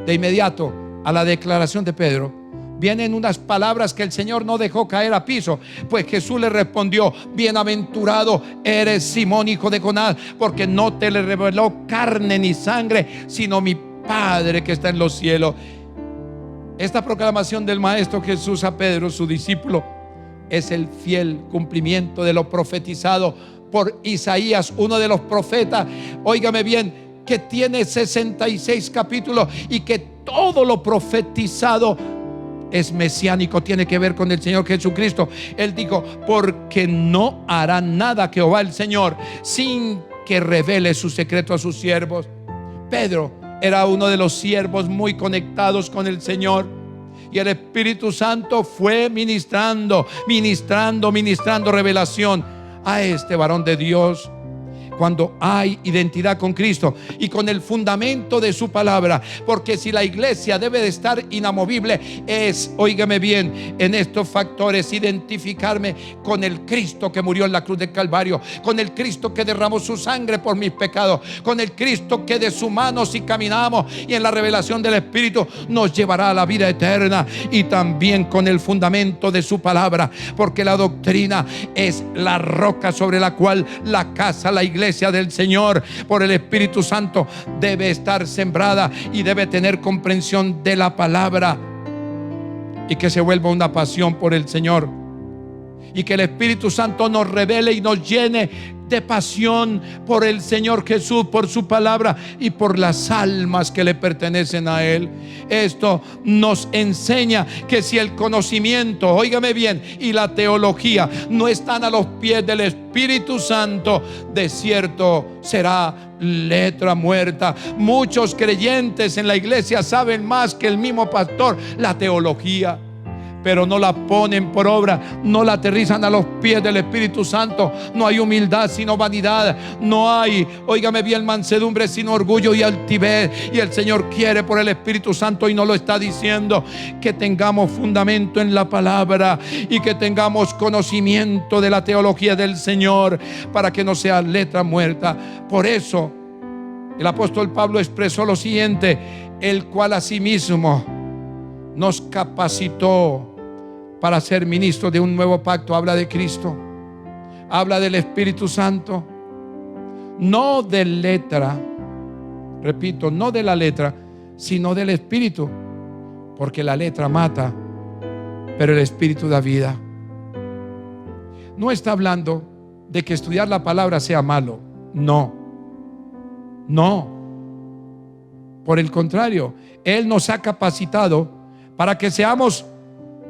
De inmediato a la declaración de Pedro vienen unas palabras que el Señor no dejó caer a piso, pues Jesús le respondió: bienaventurado eres, Simón, hijo de Jonás, porque no te le reveló carne ni sangre, sino mi Padre que está en los cielos. Esta proclamación del Maestro Jesús a Pedro, su discípulo, es el fiel cumplimiento de lo profetizado por Isaías, uno de los profetas, óigame bien, que tiene 66 capítulos y que todo lo profetizado es mesiánico, tiene que ver con el Señor Jesucristo. Él dijo: porque no hará nada Jehová el Señor sin que revele su secreto a sus siervos. Pedro era uno de los siervos muy conectados con el Señor, y el Espíritu Santo fue ministrando revelación a este varón de Dios. Cuando hay identidad con Cristo y con el fundamento de su palabra, porque si la iglesia debe de estar inamovible, es, óigame bien, en estos factores: identificarme con el Cristo que murió en la cruz del Calvario, con el Cristo que derramó su sangre por mis pecados, con el Cristo que de su mano si caminamos y en la revelación del Espíritu nos llevará a la vida eterna, y también con el fundamento de su palabra, porque la doctrina es la roca sobre la cual la casa, la iglesia del Señor por el Espíritu Santo debe estar sembrada y debe tener comprensión de la palabra, y que se vuelva una pasión por el Señor, y que el Espíritu Santo nos revele y nos llene de pasión por el Señor Jesús, por su palabra y por las almas que le pertenecen a Él. Esto nos enseña que si el conocimiento, óigame bien, y la teología no están a los pies del Espíritu Santo, de cierto será letra muerta. Muchos creyentes en la iglesia saben más que el mismo pastor la teología, pero no la ponen por obra, no la aterrizan a los pies del Espíritu Santo. No hay humildad sino vanidad, no hay, óigame bien, mansedumbre sino orgullo y altivez. Y el Señor quiere por el Espíritu Santo, y nos lo está diciendo, que tengamos fundamento en la palabra y que tengamos conocimiento de la teología del Señor, para que no sea letra muerta. Por eso el apóstol Pablo expresó lo siguiente: el cual asimismo nos capacitó para ser ministros de un nuevo pacto. Habla de Cristo, habla del Espíritu Santo, no de letra, repito, no de la letra, sino del Espíritu, porque la letra mata, pero el Espíritu da vida. No está hablando de que estudiar la palabra sea malo, no, por el contrario, Él nos ha capacitado para que seamos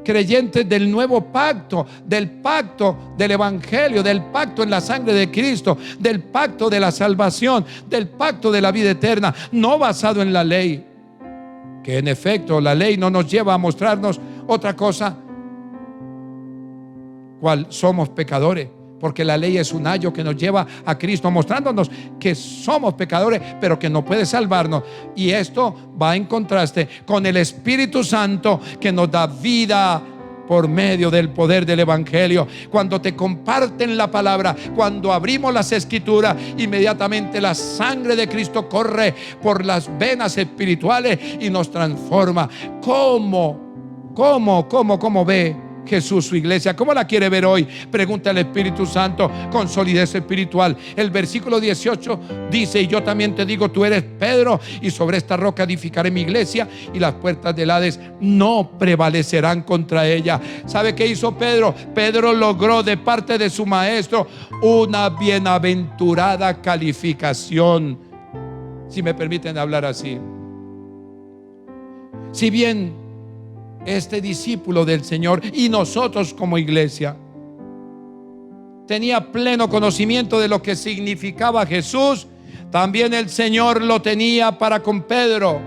creyentes del nuevo pacto, del pacto del Evangelio, del pacto en la sangre de Cristo, del pacto de la salvación, del pacto de la vida eterna, no basado en la ley, que en efecto la ley no nos lleva a mostrarnos otra cosa, cual somos pecadores, porque la ley es un ayo que nos lleva a Cristo, mostrándonos que somos pecadores, pero que no puede salvarnos. Y esto va en contraste con el Espíritu Santo, que nos da vida por medio del poder del Evangelio. Cuando te comparten la palabra, cuando abrimos las Escrituras, inmediatamente la sangre de Cristo corre por las venas espirituales y nos transforma. ¿Cómo ve Jesús su iglesia? ¿Cómo la quiere ver hoy? Pregunta el Espíritu Santo con solidez espiritual. El versículo 18 dice: y yo también te digo, tú eres Pedro, y sobre esta roca edificaré mi iglesia, y las puertas del Hades no prevalecerán contra ella. ¿Sabe qué hizo Pedro? Pedro logró de parte de su maestro una bienaventurada calificación, si me permiten hablar así. Si bien este discípulo del Señor y nosotros como iglesia tenía pleno conocimiento de lo que significaba Jesús, también el Señor lo tenía para con Pedro.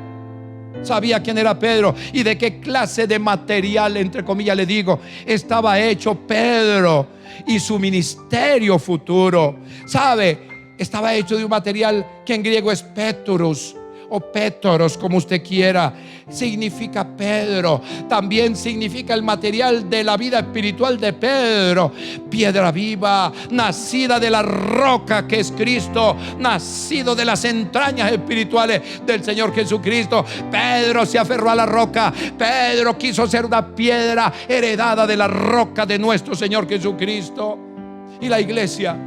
Sabía quién era Pedro y de qué clase de material, entre comillas le digo, estaba hecho Pedro y su ministerio futuro. ¿Sabe? Estaba hecho de un material que en griego es Petrus, o Pétoros, como usted quiera. Significa Pedro. También significa el material de la vida espiritual de Pedro. Piedra viva, nacida de la roca que es Cristo, nacido de las entrañas espirituales del Señor Jesucristo. Pedro se aferró a la roca. Pedro quiso ser una piedra heredada de la roca de nuestro Señor Jesucristo. Y la iglesia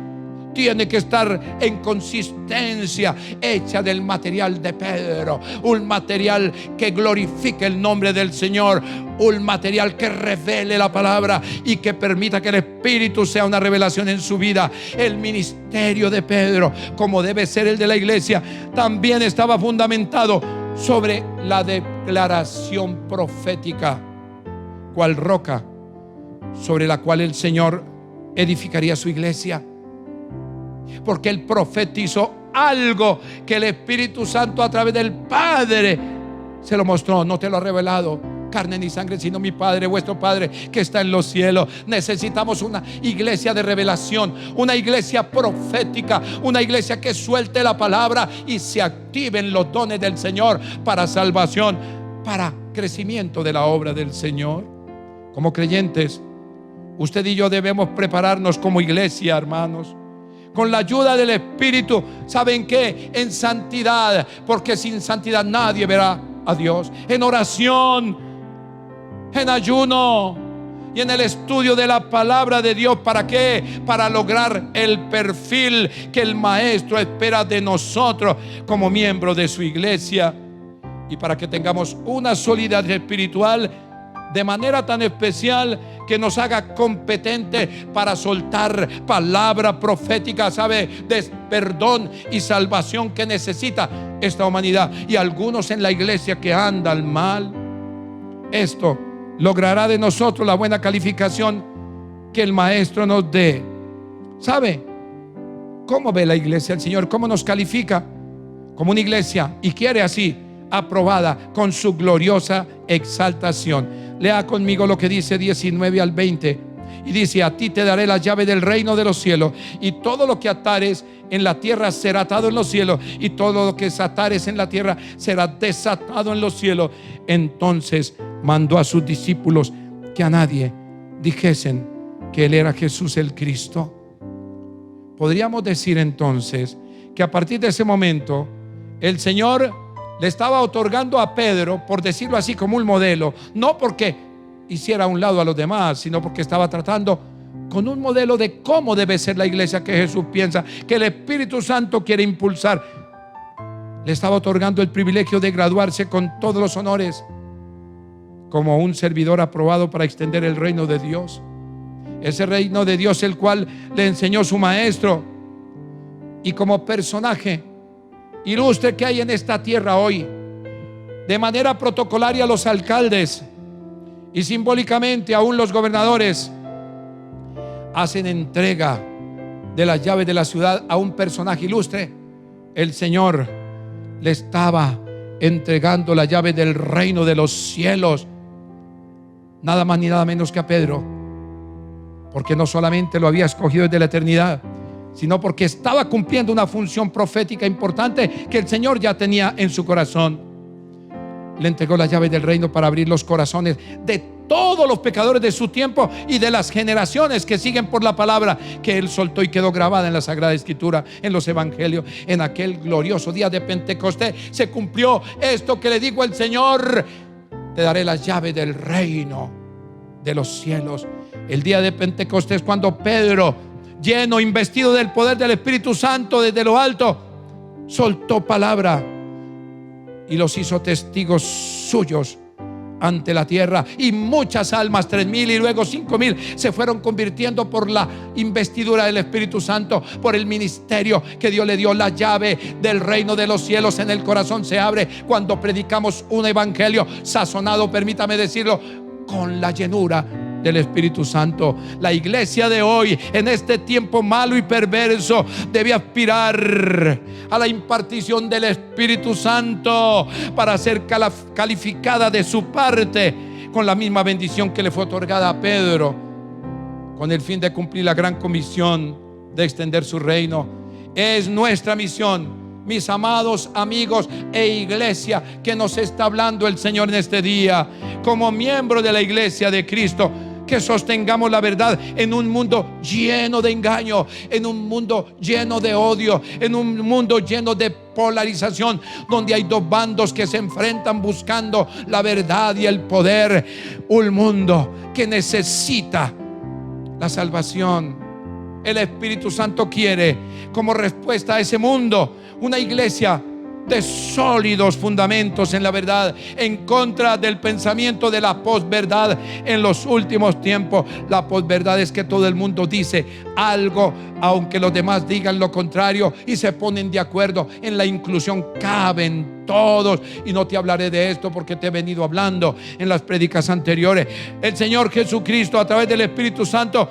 tiene que estar en consistencia, hecha del material de Pedro, un material que glorifique el nombre del Señor, un material que revele la palabra y que permita que el Espíritu sea una revelación en su vida. El ministerio de Pedro, como debe ser el de la iglesia, también estaba fundamentado sobre la declaración profética, cual roca sobre la cual el Señor edificaría su iglesia, porque él profetizó algo que el Espíritu Santo a través del Padre se lo mostró. No te lo ha revelado carne ni sangre, sino mi Padre, vuestro Padre que está en los cielos. Necesitamos una iglesia de revelación, una iglesia profética, una iglesia que suelte la palabra y se activen los dones del Señor para salvación, para crecimiento de la obra del Señor. Como creyentes, usted y yo debemos prepararnos como iglesia, hermanos, con la ayuda del Espíritu. ¿Saben qué? En santidad, porque sin santidad nadie verá a Dios. En oración, en ayuno y en el estudio de la palabra de Dios. ¿Para qué? Para lograr el perfil que el Maestro espera de nosotros como miembros de su iglesia, y para que tengamos una solidez espiritual de manera tan especial que nos haga competente para soltar palabra profética, ¿sabe?, de perdón y salvación que necesita esta humanidad y algunos en la iglesia que andan mal. Esto logrará de nosotros la buena calificación que el Maestro nos dé. ¿Sabe cómo ve la iglesia el Señor? ¿Cómo nos califica? Como una iglesia, y quiere así, aprobada con su gloriosa exaltación. Lea conmigo lo que dice 19 al 20. Y dice: a ti te daré la llave del reino de los cielos, y todo lo que atares en la tierra será atado en los cielos, y todo lo que desatares en la tierra será desatado en los cielos. Entonces mandó a sus discípulos que a nadie dijesen que él era Jesús el Cristo. Podríamos decir entonces que a partir de ese momento el Señor le estaba otorgando a Pedro, por decirlo así, como un modelo, no porque hiciera a un lado a los demás, sino porque estaba tratando con un modelo de cómo debe ser la iglesia que Jesús piensa, que el Espíritu Santo quiere impulsar. Le estaba otorgando el privilegio de graduarse con todos los honores como un servidor aprobado para extender el reino de Dios, ese reino de Dios el cual le enseñó su Maestro. Y como personaje ilustre que hay en esta tierra hoy, de manera protocolaria los alcaldes y simbólicamente aún los gobernadores hacen entrega de las llaves de la ciudad a un personaje ilustre. El Señor le estaba entregando la llave del reino de los cielos, nada más ni nada menos que a Pedro, porque no solamente lo había escogido desde la eternidad, sino porque estaba cumpliendo una función profética importante que el Señor ya tenía en su corazón. Le entregó la llave del reino para abrir los corazones de todos los pecadores de su tiempo y de las generaciones que siguen por la palabra que Él soltó y quedó grabada en la Sagrada Escritura, en los evangelios. En aquel glorioso día de Pentecostés se cumplió esto que le dijo el Señor: te daré la llave del reino de los cielos. El día de Pentecostés, cuando Pedro, lleno, investido del poder del Espíritu Santo desde lo alto, soltó palabra y los hizo testigos suyos ante la tierra, y muchas almas, 3,000 y luego 5,000, se fueron convirtiendo por la investidura del Espíritu Santo, por el ministerio que Dios le dio. La llave del reino de los cielos en el corazón se abre cuando predicamos un evangelio sazonado, permítame decirlo, con la llenura del Espíritu Santo. La iglesia de hoy, en este tiempo malo y perverso, debe aspirar a la impartición del Espíritu Santo para ser calificada de su parte con la misma bendición que le fue otorgada a Pedro, con el fin de cumplir la gran comisión de extender su reino. Es nuestra misión, mis amados amigos e iglesia, que nos está hablando el Señor en este día, como miembro de la iglesia de Cristo, que sostengamos la verdad en un mundo lleno de engaño, en un mundo lleno de odio, en un mundo lleno de polarización, donde hay dos bandos que se enfrentan buscando la verdad y el poder. Un mundo que necesita la salvación el Espíritu Santo quiere como respuesta a ese mundo una iglesia de sólidos fundamentos en la verdad, en contra del pensamiento de la posverdad en los últimos tiempos. La posverdad es que todo el mundo dice algo, aunque los demás digan lo contrario, y se ponen de acuerdo. En la inclusión caben todos, y no te hablaré de esto porque te he venido hablando en las prédicas anteriores. El Señor Jesucristo, a través del Espíritu Santo,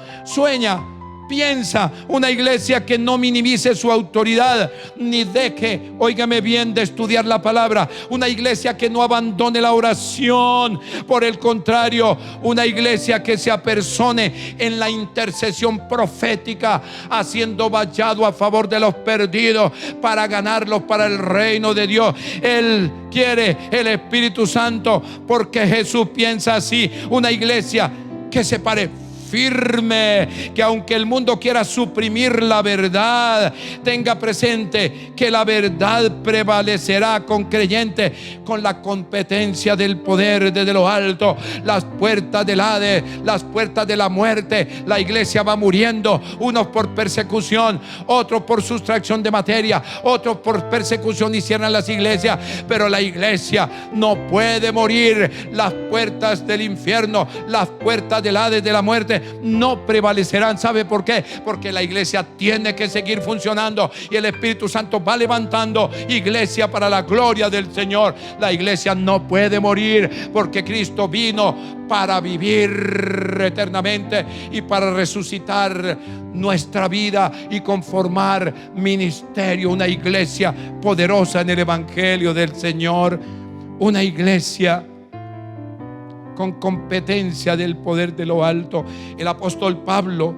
piensa una iglesia que no minimice su autoridad, ni deje, óigame bien, de estudiar la palabra. Una iglesia que no abandone la oración. Por el contrario, una iglesia que se apersone en la intercesión profética, haciendo vallado a favor de los perdidos para ganarlos para el reino de Dios. Él quiere el Espíritu Santo porque Jesús piensa así. Una iglesia que se pare firme, que aunque el mundo quiera suprimir la verdad, tenga presente que la verdad prevalecerá con creyentes, con la competencia del poder desde lo alto. Las puertas del Hades, las puertas de la muerte, la iglesia va muriendo, unos por persecución, otros por sustracción de materia, otros por persecución, y cierran las iglesias. Pero la iglesia no puede morir. Las puertas del infierno, las puertas del Hades, de la muerte, no prevalecerán. ¿Sabe por qué? Porque la iglesia tiene que seguir funcionando, y el Espíritu Santo va levantando iglesia para la gloria del Señor. La iglesia no puede morir, porque Cristo vino para vivir eternamente y para resucitar nuestra vida y conformar ministerio. Una iglesia poderosa en el Evangelio del Señor, una iglesia con competencia del poder de lo alto. El apóstol Pablo,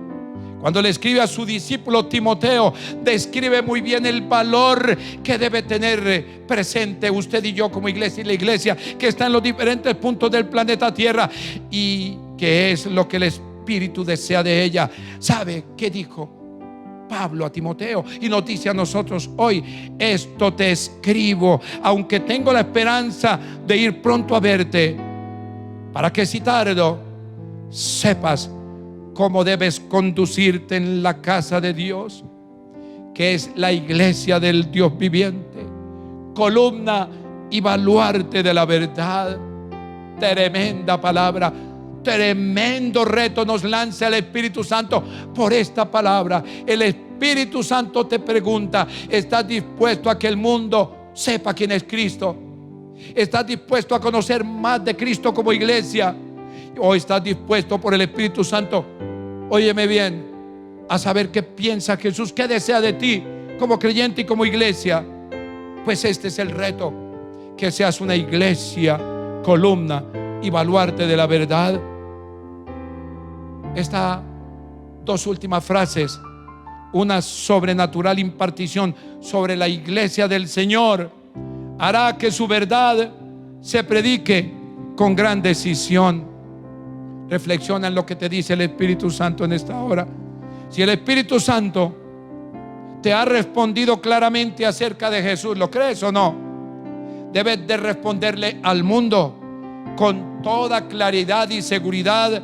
cuando le escribe a su discípulo Timoteo, describe muy bien el valor que debe tener presente usted y yo como iglesia, y la iglesia que está en los diferentes puntos del planeta Tierra, y que es lo que el Espíritu desea de ella. ¿Sabe qué dijo Pablo a Timoteo? Y nos dice a nosotros hoy: esto te escribo, aunque tengo la esperanza de ir pronto a verte, para que si tardo, sepas cómo debes conducirte en la casa de Dios, que es la iglesia del Dios viviente, columna y baluarte de la verdad. Tremenda palabra, tremendo reto nos lanza el Espíritu Santo por esta palabra. El Espíritu Santo te pregunta: ¿estás dispuesto a que el mundo sepa quién es Cristo? ¿Estás dispuesto a conocer más de Cristo como iglesia? ¿O estás dispuesto por el Espíritu Santo, óyeme bien, a saber qué piensa Jesús, qué desea de ti como creyente y como iglesia? Pues este es el reto: que seas una iglesia, columna y baluarte de la verdad. Estas dos últimas frases, una sobrenatural impartición sobre la iglesia del Señor, hará que su verdad se predique con gran decisión. Reflexiona en lo que te dice el Espíritu Santo en esta hora. Si el Espíritu Santo te ha respondido claramente acerca de Jesús, ¿lo crees o no? Debes de responderle al mundo con toda claridad y seguridad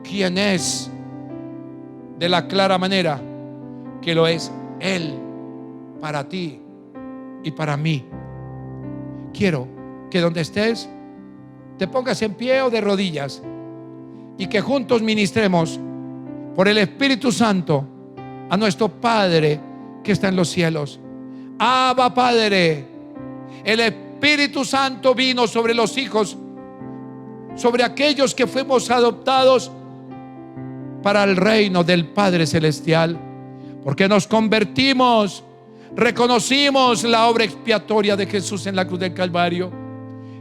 quién es, de la clara manera que lo es Él para ti y para mí. Quiero que donde estés te pongas en pie o de rodillas, y que juntos ministremos por el Espíritu Santo a nuestro Padre que está en los cielos. Abba, Padre. El Espíritu Santo vino sobre los hijos, sobre aquellos que fuimos adoptados para el reino del Padre Celestial, porque nos convertimos, reconocimos la obra expiatoria de Jesús en la cruz del Calvario,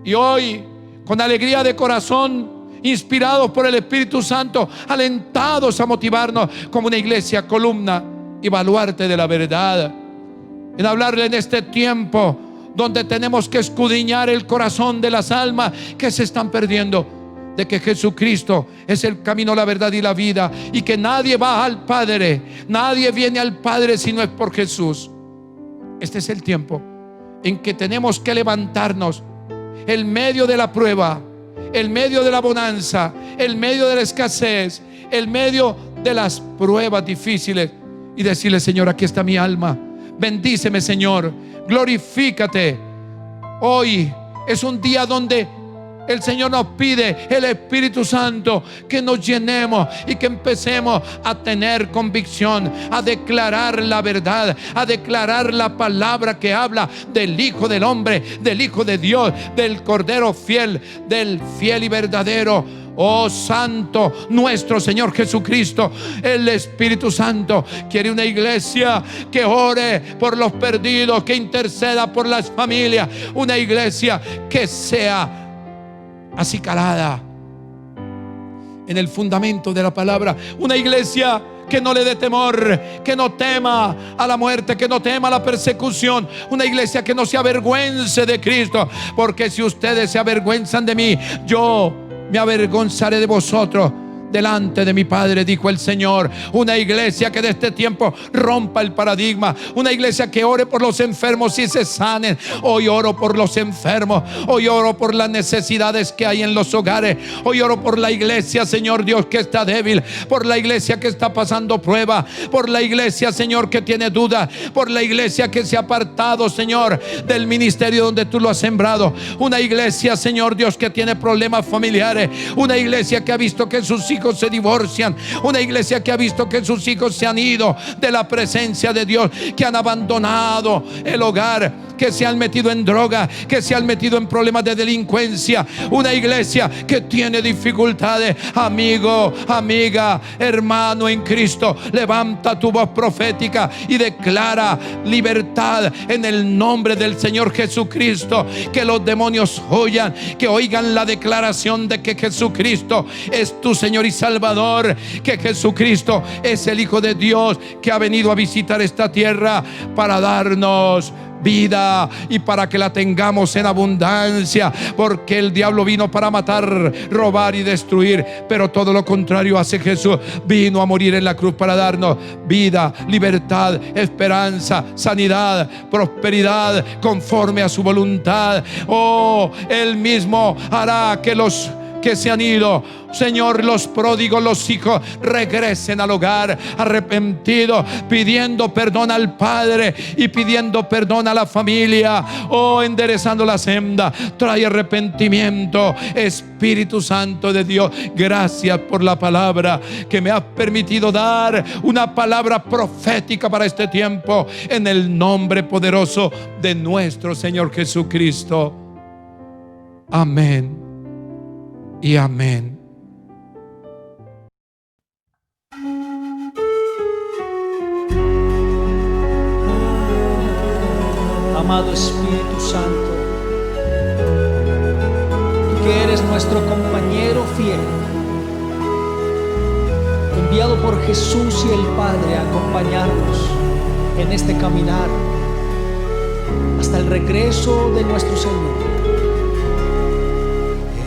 y hoy, con alegría de corazón, inspirados por el Espíritu Santo, alentados a motivarnos como una iglesia, columna y baluarte de la verdad, en hablarle en este tiempo donde tenemos que escudriñar el corazón de las almas que se están perdiendo, de que Jesucristo es el camino, la verdad y la vida, y que nadie va al Padre, nadie viene al Padre si no es por Jesús. Este es el tiempo en que tenemos que levantarnos en medio de la prueba, en medio de la bonanza, en medio de la escasez, en medio de las pruebas difíciles, y decirle: Señor, aquí está mi alma, bendíceme, Señor, glorifícate. Hoy es un día donde el Señor nos pide, el Espíritu Santo, que nos llenemos y que empecemos a tener convicción, a declarar la verdad, a declarar la palabra que habla del Hijo del Hombre, del Hijo de Dios, del Cordero fiel, del fiel y verdadero. Oh Santo, nuestro Señor Jesucristo, el Espíritu Santo quiere una iglesia que ore por los perdidos, que interceda por las familias, una iglesia que sea acicalada en el fundamento de la palabra, una iglesia que no le dé temor, que no tema a la muerte, que no tema a la persecución, una iglesia que no se avergüence de Cristo, porque si ustedes se avergüenzan de mí, yo me avergonzaré de vosotros delante de mi Padre, dijo el Señor. Una iglesia que de este tiempo rompa el paradigma, una iglesia que ore por los enfermos y se sanen. Hoy oro por los enfermos, hoy oro por las necesidades que hay en los hogares, hoy oro por la iglesia, Señor Dios, que está débil, por la iglesia que está pasando prueba, por la iglesia, Señor, que tiene dudas, por la iglesia que se ha apartado, Señor, del ministerio donde tú lo has sembrado, una iglesia, Señor Dios, que tiene problemas familiares, una iglesia que ha visto que sus hijos se divorcian, una iglesia que ha visto que sus hijos se han ido de la presencia de Dios, que han abandonado el hogar, que se han metido en droga, que se han metido en problemas de delincuencia, una iglesia que tiene dificultades. Amigo, amiga, hermano en Cristo, levanta tu voz profética y declara libertad en el nombre del Señor Jesucristo. Que los demonios oigan, que oigan la declaración de que Jesucristo es tu Señor y Salvador, que Jesucristo es el Hijo de Dios que ha venido a visitar esta tierra para darnos vida y para que la tengamos en abundancia, porque el diablo vino para matar, robar y destruir, pero todo lo contrario hace Jesús. Vino a morir en la cruz para darnos vida, libertad, esperanza, sanidad, prosperidad conforme a su voluntad. Oh, Él mismo hará que los que se han ido, Señor, los pródigos, los hijos, regresen al hogar arrepentidos, pidiendo perdón al Padre y pidiendo perdón a la familia. Oh, enderezando la senda, trae arrepentimiento. Espíritu Santo de Dios, gracias por la palabra que me has permitido dar, una palabra profética para este tiempo, en el nombre poderoso de nuestro Señor Jesucristo. Amén y amén. Amado Espíritu Santo, tú que eres nuestro compañero fiel, enviado por Jesús y el Padre a acompañarnos en este caminar hasta el regreso de nuestro Señor.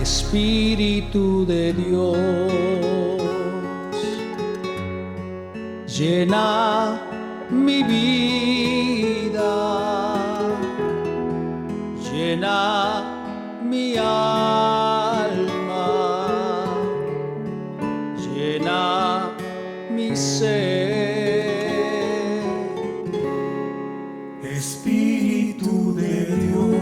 Espíritu de Dios, llena mi vida, llena mi alma, llena mi ser. Espíritu de Dios,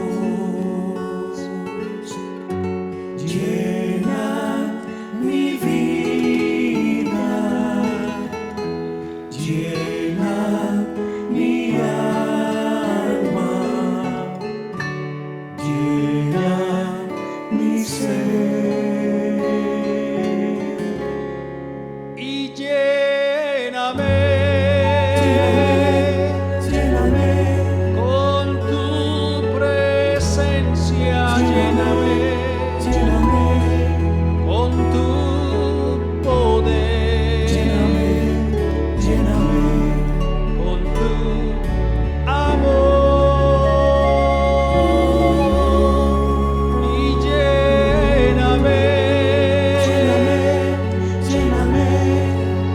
llena mi vida, llena mi alma, llena mi ser. Y lléname, con tu presencia, lléname con tu poder, con tu amor. Y lléname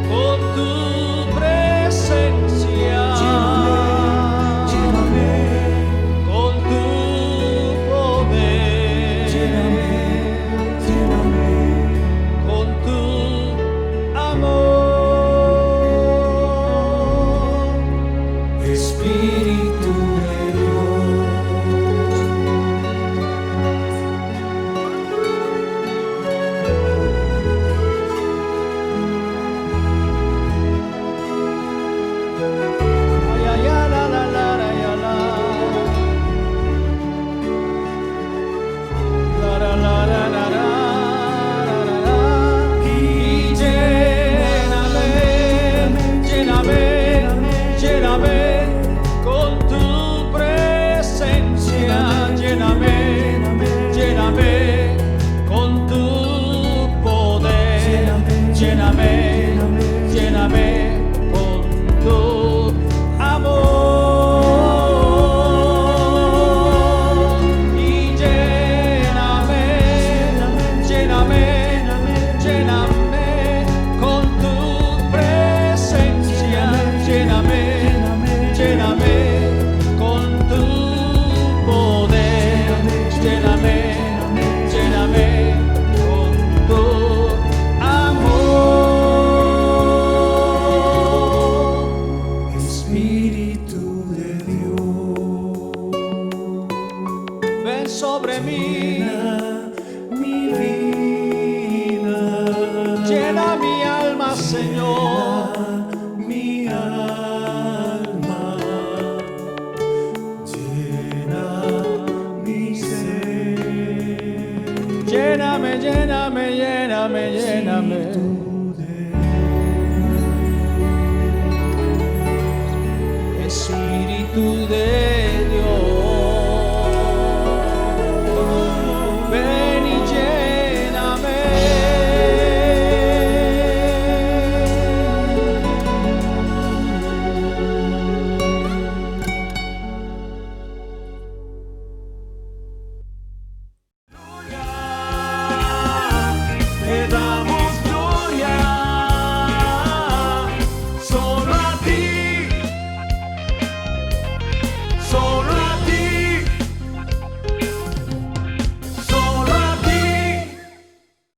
con tu presencia, con tu poder, sobre mí. mi vida, Llena mi alma, Señor. mi alma, llena mi ser. Lléname, lléname, lléname, lléname. Espíritu de